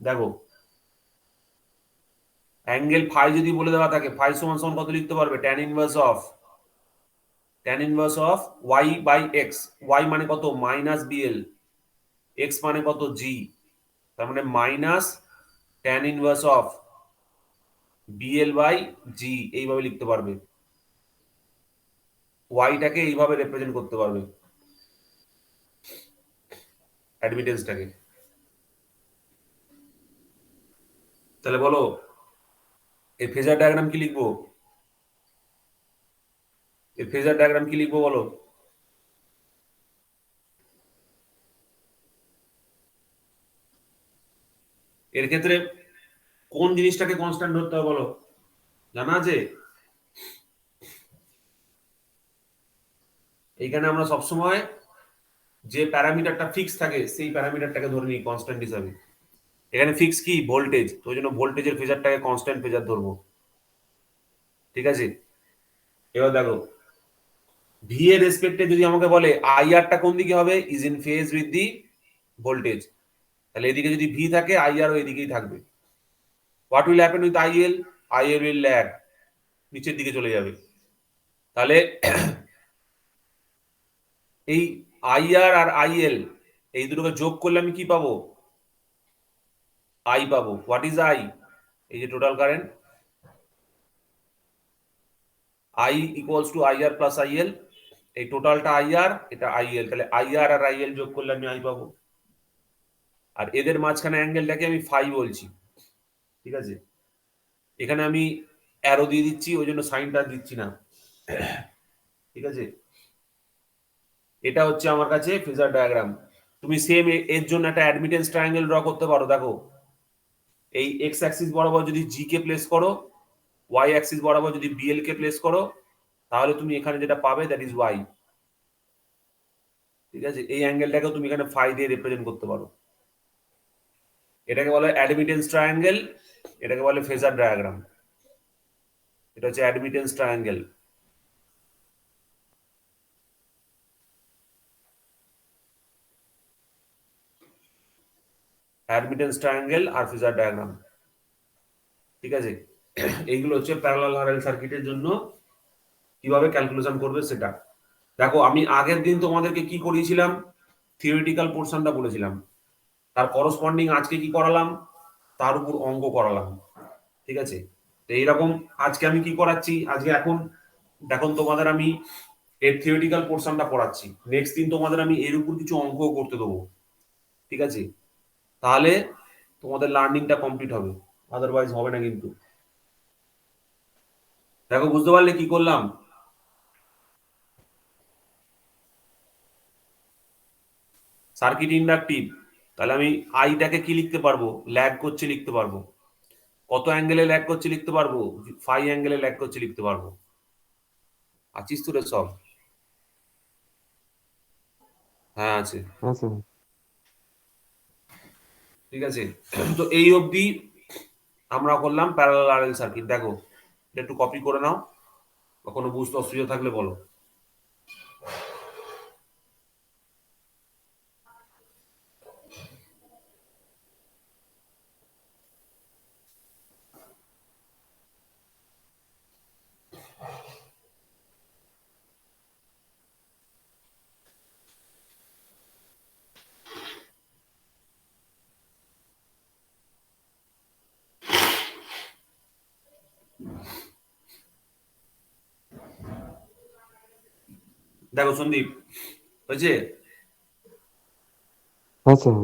দেখো অ্যাঙ্গেল ফাই যদি বলে দেওয়া থাকে, ফাই সমান সমান কত লিখতে পারবে? tan inverse of Y by X. Y মানে কত? Minus BL. এক্স মানে কত? জি। তার মানে minus tan inverse of BL by G, এইভাবে লিখতে পারবে। ওয়াইটাকে এইভাবে রিপ্রেজেন্ট করতে পারবে, অ্যাডমিটেন্সটাকে। তাহলে বলো এই ফেজার ডায়াগ্রাম কি লিখবো? এই ফেজার ডায়াগ্রাম কি লিখবো বলো? এর ক্ষেত্রে কোন জিনিসটাকে কনস্ট্যান্ট ধরতে হবে বলো? জানা আছে? এইখানে আমরা সবসময় যে প্যারামিটারটা ফিক্স থাকে সেই প্যারামিটারটাকে ধরে নিই কনস্ট্যান্ট হিসাবে। এখানে ফিক্স কি? ভোল্টেজ, তো ওই জন্য ভোল্টেজের ফেজারটাকে কনস্ট্যান্ট ফেজার ধরবো। ঠিক আছে, এবার দেখো ভি এর রেসপেক্টে যদি আমাকে বলে আইআরটা কোন দিকে হবে, is in phase with the voltage, তাহলে এদিকে যদি ভি থাকে আইআরও এদিকেই থাকবে। What will happen with IL? IL will lag, নিচের দিকে চলে যাবে। তাহলে এই আইআর আর আইএল এই দুটোকে যোগ করলে আমি কি পাবো? আই পাবো। What is I? এই যে total current, I equals to IR plus IL. এই টোটালটা আইআর, এটা আইএল, তাহলে আইআর আর আইএল যোগ করলে আমি আই পাবো। আর এদের মাঝখানে অ্যাঙ্গেলটাকে আমি ফাই বলছি। ঠিক আছে, এখানে আমি অ্যারো দিয়ে দিচ্ছি, ওই জন্য সাইনটা দিচ্ছি না। ঠিক আছে, এটা হচ্ছে আমার কাছে ফেজার ডায়াগ্রাম। তুমি সেম এর জন্য একটা অ্যাডমিটেন্স ট্রায়াঙ্গেল ড্র করতে পারো। দেখো এই এক্স অ্যাক্সিস বরাবর যদি জি কে প্লেস করো, ওয়াই অ্যাক্সিস বরাবর যদি বিএল কে প্লেস করো, তাহলে তুমি এখানে যেটা পাবে দ্যাট ইজ ওয়াই। ঠিক আছে, এই অ্যাঙ্গেলটাকেও তুমি এখানে ফাই দিয়ে রিপ্রেজেন্ট করতে পারো। এটাকে বলে অ্যাডমিটেন্স ট্রায়াঙ্গেল, এটাকে বলে ফেজার ডায়াগ্রাম। এটা হচ্ছে অ্যাডমিটেন্স ট্রায়াঙ্গেল। অ্যাডমিটেন্স ট্রায়াঙ্গেল আর ফেজার ডায়াগ্রাম। ঠিক আছে, এইগুলো হচ্ছে প্যারালাল আরএল সার্কিটের জন্য কিভাবে ক্যালকুলেশন করবে সেটা। দেখো আমি আগের দিন তোমাদেরকে কি করিয়েছিলাম? থিওরিটিক্যাল পোর্শনটা বলেছিলাম, তার করসপন্ডিং আজকে কি করালাম? তার উপর অঙ্ক করালাম। ঠিক আছে, তো এইরকম আজকে আমি কি করাচ্ছি? আজকে এখন দেখুন তোমাদের আমি এর থিওরিটিক্যাল পোর্শনটা পড়াচ্ছি, নেক্সট দিন তোমাদের আমি এর উপর কিছু অঙ্ক করতে দেবো। ঠিক আছে, তাহলে তোমাদের লার্নিংটা কমপ্লিট হবে, আদারওয়াইজ হবে না কিন্তু। দেখো বুঝতে পারলে কি করলাম? সার্কিট ইন্ডাকটিভ, তাহলে আমি আইটাকে কি লিখতে পারবো? ল্যাগ করছে লিখতে পারবো। কত অ্যাঙ্গেলে ল্যাগ করছে লিখতে পারবো? ফাই অ্যাঙ্গেলে ল্যাগ করছে লিখতে পারবো। আছিস তো রে সব? হ্যাঁ আছে। হ্যাঁ স্যার। ঠিক আছে, তো এই অবধি আমরা করলাম প্যারালাল আরএল সার্কিট। দেখো এটা একটু কপি করে নাও, বা কোনো বুঝতে অসুবিধা থাকলে বলো। দেখো সন্দীপ, হয়েছে? হ্যাঁ স্যার।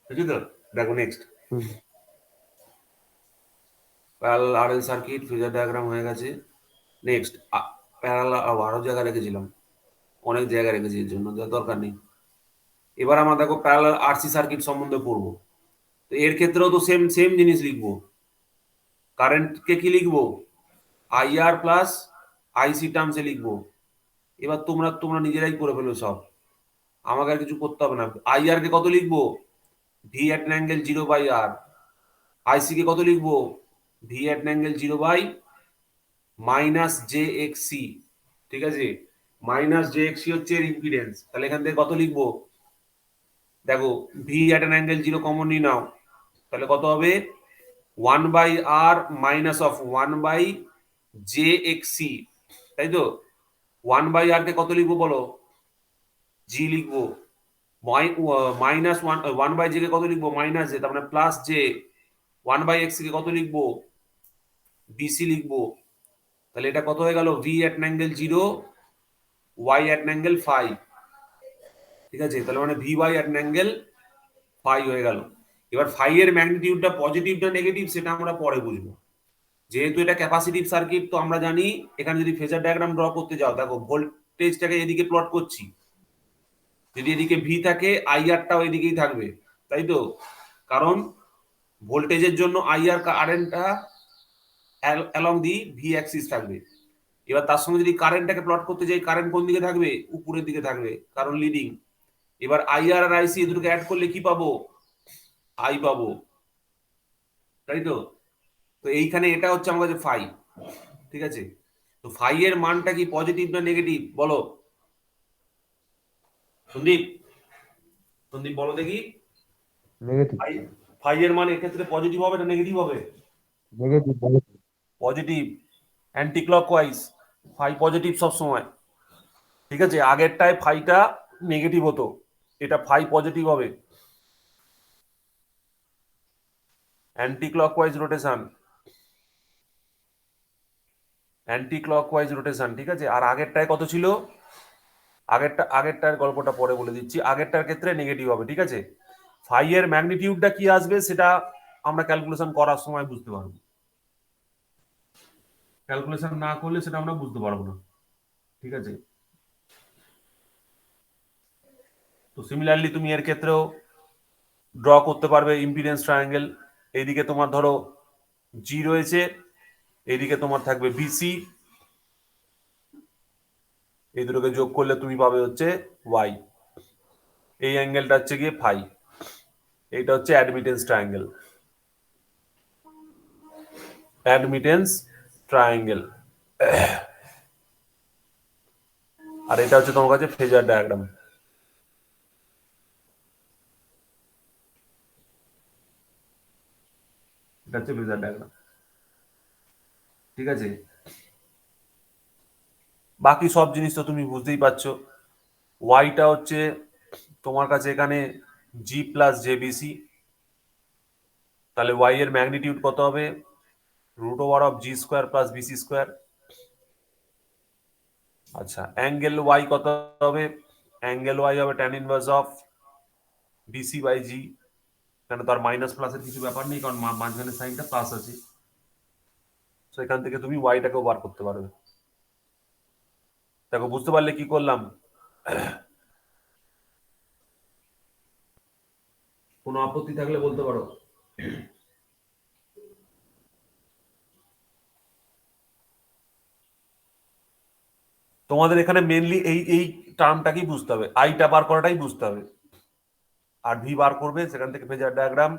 হয়েছে তো? দেখো নেক্সট হুম। Parallel RL circuit phasor diagram হয়ে গেছে। নেক্সট প্যারালাল, আরো জায়গা রেখেছিলাম, অনেক জায়গা রেখেছি, এর জন্য দরকার নেই। এবার আমরা দেখো প্যারালাল আরসি সার্কিট সম্বন্ধে পড়বো। তো এর ক্ষেত্রেও তো সেম সেম জিনিস লিখবো। কারেন্টকে কি লিখবো? আইআর প্লাস আইসি টার্মসে লিখবো। এবার তোমরা তোমরা নিজেরাই করে ফেলো সব, আমাকে আর কিছু করতে হবে না। আইআর কে কত লিখবো? V at angle 0/r। IC কে কত লিখবো? V at angle 0 minus J X C. ঠিক আছে, মাইনাস জে এক্স সি হচ্ছে এর ইম্পিডেন্স। তাহলে এখান থেকে কত লিখবো? দেখো, V at an angle 0 common নিয়ে নাও, তাহলে কত হবে? 1/r মাইনাস অফ 1/জে এক্স সি, তাই তো? 1/r কে কত লিখবো বলো? জি লিখবো। মাইনাস 1/জে কে কত লিখবো? মাইনাস জে, তার মানে প্লাস জে। 1/x কে কত লিখবো? বিসি লিখবো। তাহলে এটা কত হয়ে গেল? V at angle 0, Y at angle phi. ঠিক আছে, তাহলে মানে V Y at angle phi হয়ে গেল। এবার ফাই এর ম্যাগনিটিউডটা পজিটিভ না নেগেটিভ সেটা আমরা পরে বুঝবো। যেহেতু এটা ক্যাপাসিটিভ সার্কিট, তো আমরা জানি এখানে যদি ফেজার ডায়াগ্রাম ড্র করতে যাও, দেখো ভোল্টেজটাকে এদিকে প্লট করছি, যদি এদিকে ভি থাকে আইআরটাও এদিকেই থাকবে, তাই তো? কারণ ভোল্টেজের জন্য আইআর কারেন্টটা অ্যালং দি ভি অ্যাক্সিস থাকবে। এবার তার সঙ্গে যদি কারেন্টটাকে প্লট করতে যাই, কারেন্ট কোন দিকে থাকবে? উপরের দিকে থাকবে, কারণ লিডিং। এবার আইআর আর আইসি এ দুটোকে অ্যাড করলে কি পাবো? আই পাবো, তাই তো? তো এইখানে এটা হচ্ছে আমার কাছে ফাই। ঠিক আছে, তো ফাই এর মানটা কি পজিটিভ না নেগেটিভ বলো? সন্দীপ, সন্দীপ বলো দেখি। নেগেটিভ। ফাই, ফাই এর মান এক্ষেত্রে পজিটিভ হবে না নেগেটিভ হবে? Negative. Positive. Anti clockwise phi positive সব সময়। ঠিক আছে, আগেরটায় ফাইটা নেগেটিভ হতো, এটা ফাই পজিটিভ হবে। Anti clockwise rotation, anti clockwise rotation. ঠিক আছে, আর আগেরটায় কত ছিল? আগেরটার গল্পটা পরে বলে দিচ্ছি। আগেরটার ক্ষেত্রে নেগেটিভ হবে। ঠিক আছে, ফাই এর ম্যাগনিটিউডটা কি আসবে সেটা আমরা ক্যালকুলেশন করার সময় বুঝতে পারবো, ক্যালকুলেশন না করলে সেটা আমরা বুঝতে পারবো না। ঠিক আছে, তো সিমিলারলি তুমি এর ক্ষেত্রেও ড্র করতে পারবে ইম্পিডেন্স ট্রায়াঙ্গেল। এইদিকে তোমার ধরো জি রয়েছে, এইদিকে তোমার থাকবে বিসি, এই দুটোকে যোগ করলে তুমি পাবে হচ্ছে ওয়াই। এই অ্যাঙ্গেলটা হচ্ছে গিয়ে ফাই, এইটা হচ্ছে অ্যাডমিটেন্স ট্রায়াঙ্গেল, অ্যাডমিটেন্স ট্রায়াঙ্গেল। আর এটা হচ্ছে তোমার কাছে ফেজার ডায়াগ্রাম। এটা হচ্ছে ফেজার ডায়াগ্রাম। ঠিক আছে, বাকি সব জিনিস তো তুমি বুঝতেই পারছো। ওয়াইটা হচ্ছে তোমার কাছে এখানে জি প্লাস জেবিসি, তাহলে ওয়াই এর ম্যাগনিটিউড কত হবে? Root over of G square plus BC square. আচ্ছা, অ্যাঙ্গেল ওয়াই কত হবে? অ্যাঙ্গেল ওয়াই হবে tan inverse of BC by G. এখানে তো আর মাইনাস প্লাসের কিছু ব্যাপার নেই, কারণ মাঝখানে সাইনটা প্লাস আছে, তো এখান থেকে তুমি ওয়াইটাকেও বার করতে পারবে। দেখো, বুঝতে পারলে কি করলাম? কোনো আপত্তি থাকলে বলতে পারো। তোমাদের এখানে মেনলি এই এই টার্মটাকেই বুঝতে হবে, আইটা বার করাটাই বুঝতে হবে। আর ভি বার করবে, সেখান থেকে ফেজার ডায়াগ্রাম,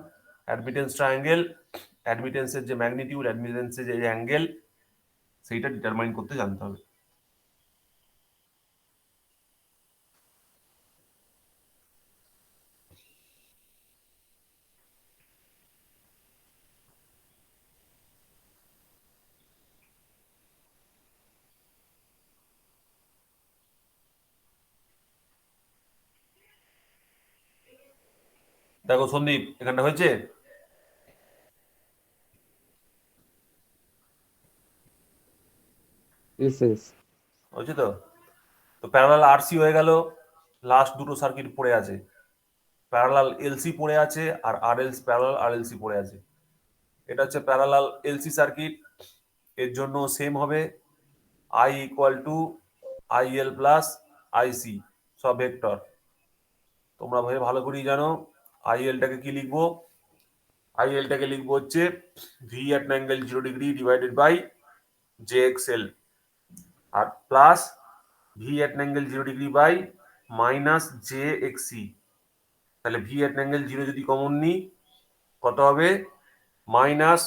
অ্যাডমিটেন্স ট্রায়াঙ্গেল, অ্যাডমিটেন্সের যে ম্যাগনিটিউড, অ্যাডমিটেন্সের যে অ্যাঙ্গেল, সেইটা ডিটারমাইন করতে জানতে হবে। দেখো সন্দীপ, এখানটা হয়েছে? Yes yes. হয়েছে তো? তো প্যারালাল আরসি হয়ে গেল, লাস্ট দুটো সার্কিট পড়ে আছে, প্যারালাল এলসি পড়ে আছে, আর আরএলসি, প্যারালাল আরএলসি পড়ে আছে। এটা হচ্ছে প্যারালাল এলসি সার্কিট, এর জন্য সেম হবে I equal to IL plus IC, সব ভেক্টর। তোমরা ভাই ভালো করেই জানো আইএলটাকে কি লিখবো? আইএলটাকে লিখবো হচ্ছে V at angle 0 degree divided by J X L, আর plus V at angle 0 degree by minus J X C. তাহলে ভি এট অ্যাঙ্গেল জিরো যদি কমন নিই কত হবে মাইনাস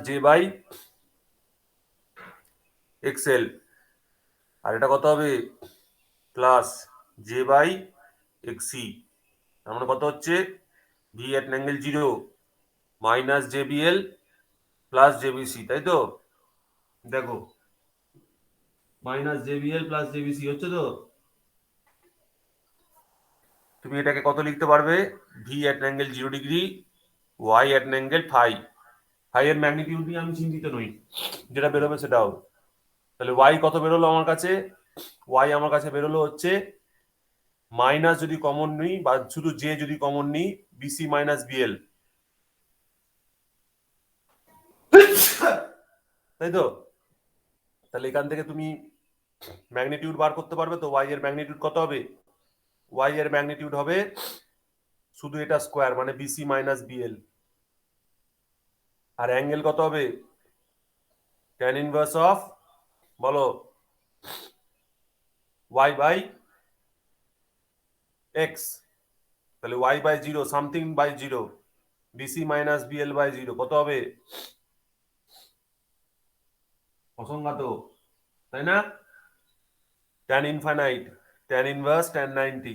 জে বাই এক্সএল, আর এটা কত হবে প্লাস জে বাই এক্সি। তার মানে কত হচ্ছে V at angle zero minus JBL plus JBC, তাই তো? দেখো মাইনাস জেবিএল প্লাস জেবিসি হচ্ছে তো। তুমি এটাকে কত লিখতে পারবে? V at angle 0 degree Y at angle phi. Phi এর ম্যাগনিটিউড নিয়ে আমি চিন্তিত নই, যেটা বেরোবে সেটা হবে। তাহলে ওয়াই কত বেরোলো আমার কাছে? ওয়াই আমার কাছে বেরোলো হচ্ছে মাইনাস যদি কমন নিই বা শুধু জে যদি কমন নিই বিসি মাইনাস বিএল, তাই তো? তাহলে এখান থেকে তুমি ম্যাগনিটিউড বার করতে পারবে তো। ওয়াই এর ম্যাগনিটিউড কত হবে? ওয়াই এর ম্যাগনিটিউড হবে শুধু এটা স্কোয়ার মানে বিসি মাইনাস বিএল, আর অ্যাঙ্গেল কত হবে? ট্যান ইনভার্স অফ বলো ওয়াই বাই এক্স। তাহলে Y by zero something by zero BC minus BL by zero কত হবে? অসংজ্ঞাত, তাই না? Tan infinite, tan inverse tan 90,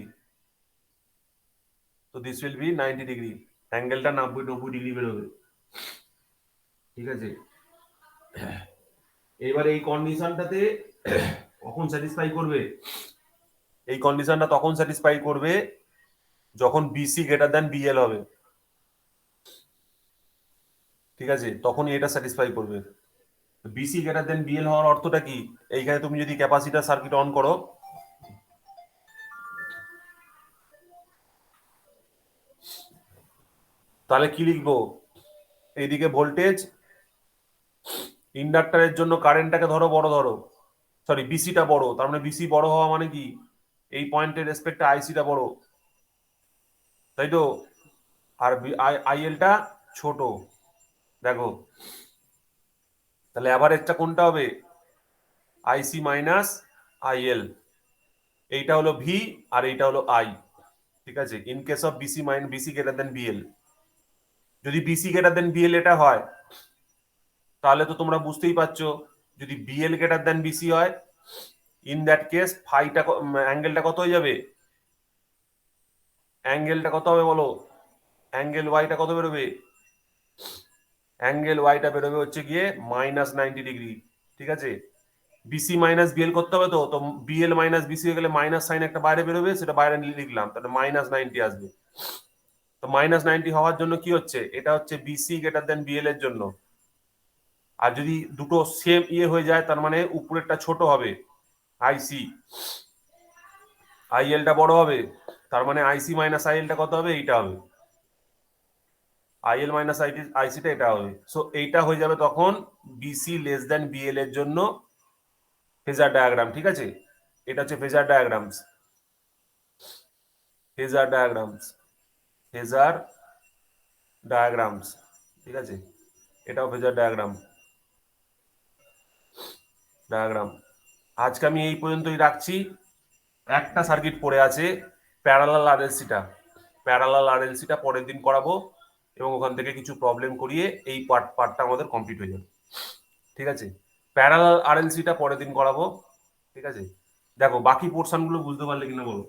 তো দিস উইল বি 90 ডিগ্রি। অ্যাঙ্গেলটা 90 ডিগ্রি বেরোবে, ঠিক আছে? এবার এই কন্ডিশনটাতে কখন স্যাটিসফাই করবে? এই কন্ডিশনটা তখন স্যাটিসফাই করবে যখন বিসি গ্রেটার দ্যান বিএল হবে, ঠিক আছে? তখনই এটা স্যাটিসফাই করবে। বিসি গ্রেটার দ্যান বিএল হওয়ার অর্থটা কি? এইখানে তুমি যদি ক্যাপাসিটর সার্কিট অন করো, তাহলে কি লিখবো? এইদিকে ভোল্টেজ, ইন্ডাক্টরের জন্য কারেন্টটাকে ধরো বড় ধরো, সরি বিসিটা বড়, তার মানে বিসি বড় হওয়া মানে কি এই পয়েন্টের রেসপেক্টে আইসিটা বড়, তাই তো? আর আইএলটা ছোট। দেখো তাহলে অ্যাভারেজটা কোনটা হবে? আইসি মাইনাস আইএল, এইটা হলো ভি আর এইটা হলো আই, ঠিক আছে? In case of BC greater than BL. যদি বিসি গ্রেটার দেন বিএল এটা হয় তাহলে তো তোমরা বুঝতেই পারছো, যদি বিএল গ্রেটার দেন বিসি হয় ইন দ্যাট কেস ফাইটা অ্যাঙ্গেলটা কত হয়ে যাবে? অ্যাঙ্গেলটা কত হবে বলো? অ্যাঙ্গেল ওয়াইটা কত বেরোবে? অ্যাঙ্গেল ওয়াইটা বেরোবে হচ্ছে গিয়ে -90 ডিগ্রি, ঠিক আছে? বিসি মাইনাস বিএল করতে হবে তো, তো বিএল মাইনাস বিসি হয়ে গেলে মাইনাস সাইন একটা বাইরে বেরোবে, সেটা বাইরে লিখলাম, তাহলে -90 আসবে। তো -90 হওয়ার জন্য কি হচ্ছে? এটা হচ্ছে বিসি গ্রেটার দেন বিএল এর জন্য। আর যদি দুটো সেম ইয়ে হয়ে যায় তার মানে উপরেরটা ছোট হবে আইসি, আইএলটা বড় হবে, তার মানে আইসি মাইনাস আইএলটা কত হবে? এইটা হবে আইএল মাইনাস আইসিটা, এটা হবে। সো এইটা হয়ে যাবে তখন বিসি লেস দেন বিএল এর জন্য ফেজার ডায়াগ্রাম, ঠিক আছে? এটা হচ্ছে phasor diagrams, phasor diagrams, phasor diagrams, ঠিক আছে? এটাও ফেজার ডায়াগ্রাম। আজকে আমি এই পর্যন্তই রাখছি। একটা সার্কিট পড়ে আছে প্যারালাল আরএলসিটা, প্যারালাল আরএলসিটা পরের দিন করাবো এবং ওখান থেকে কিছু প্রবলেম করিয়ে এই পার্টটা আমাদের কমপ্লিট হয়ে যাবে, ঠিক আছে? প্যারালাল আরএলসিটা পরের দিন করাবো, ঠিক আছে? দেখো বাকি পোর্শনগুলো বুঝতে পারলে কিনা বলো?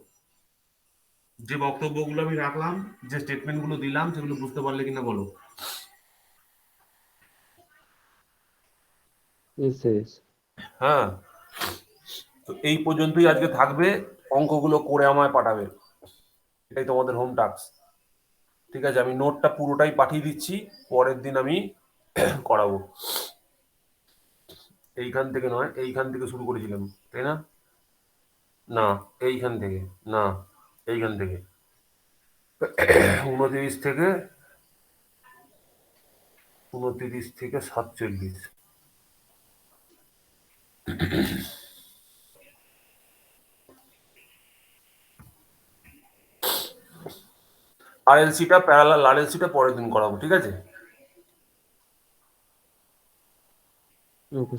যে বক্তব্যগুলো আমি রাখলাম, যে স্টেটমেন্টগুলো দিলাম, সেগুলো বুঝতে পারলে কিনা বলো? Yes, yes. হ্যাঁ, তো এই পর্যন্তই আজকে থাকবে। অঙ্কগুলো করে আমায় পাঠাবে, এটাই তোমাদের হোম টাস্ক, ঠিক আছে? আমি নোটটা পুরোটাই পাঠিয়ে দিচ্ছি, পরের দিন আমি করাবো। এইখান থেকে নয়, এইখান থেকে শুরু করেছিলাম, তাই না? না, এইখান থেকে না, এইখান থেকে 29 থেকে 47। আরএলসিটা প্যারালাল আরএলসিটা পরের দিন করাবো, ঠিক আছে? Okay.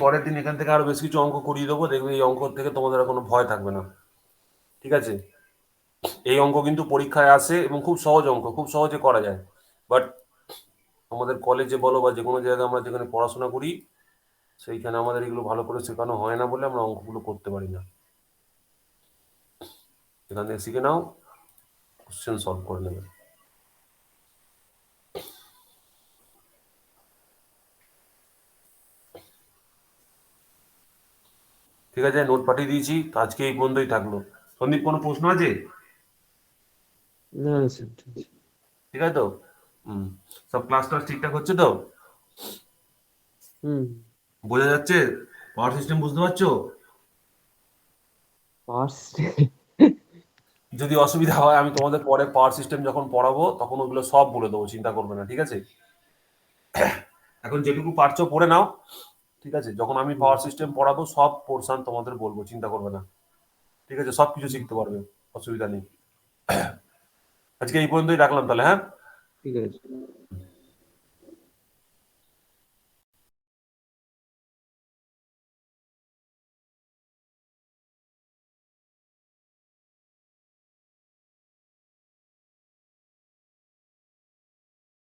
পরের দিন এখান থেকে আরো বেশ কিছু অঙ্ক করিয়ে দেবো, দেখবে এই অঙ্ক থেকে তোমাদের আর কোনো ভয় থাকবে না। ঠিক আছে? এই অঙ্ক কিন্তু পরীক্ষায় আসে এবং খুব সহজ অঙ্ক, খুব সহজে করা যায়। বাট আমাদের কলেজে বলো বা যে কোনো জায়গায় আমরা যেখানে পড়াশোনা করি, সেইখানে আমাদের এগুলো ভালো করে শেখানো হয় না বলে আমরা অঙ্কগুলো করতে পারি না। এখান থেকে শিখে নাও, কোশ্চেন সলভ করে নেবে। ঠিক আছে, নোট পাঠিয়ে দিয়েছি, তো আজকে এই পর্যন্তই থাকলো। সন্দীপ, কোনো প্রশ্ন আছে? না না স্যার, ঠিক আছে। ঠিক আছে তো? হুম। সব ক্লাস টাস ঠিকঠাক হচ্ছে তো? হুম। বোঝা যাচ্ছে? পাওয়ার সিস্টেম বুঝতে পারছো? ফার্স্ট। যদি অসুবিধা হয় আমি তোমাদের পরে পাওয়ার সিস্টেম যখন পড়াবো তখন ওগুলো সব বলে দেবো, চিন্তা করবে না। ঠিক আছে? এখন যেটুকু পারছো পড়ে নাও। ঠিক আছে? যখন আমি পাওয়ার সিস্টেম পড়াবো সব পোর্শন তোমাদের বলবো, চিন্তা করবে না। ঠিক আছে? সব কিছু শিখতে পারবে, অসুবিধা নেই। আজকে এই পর্যন্তই রাখলাম তাহলে, হ্যাঁ? ঠিক আছে।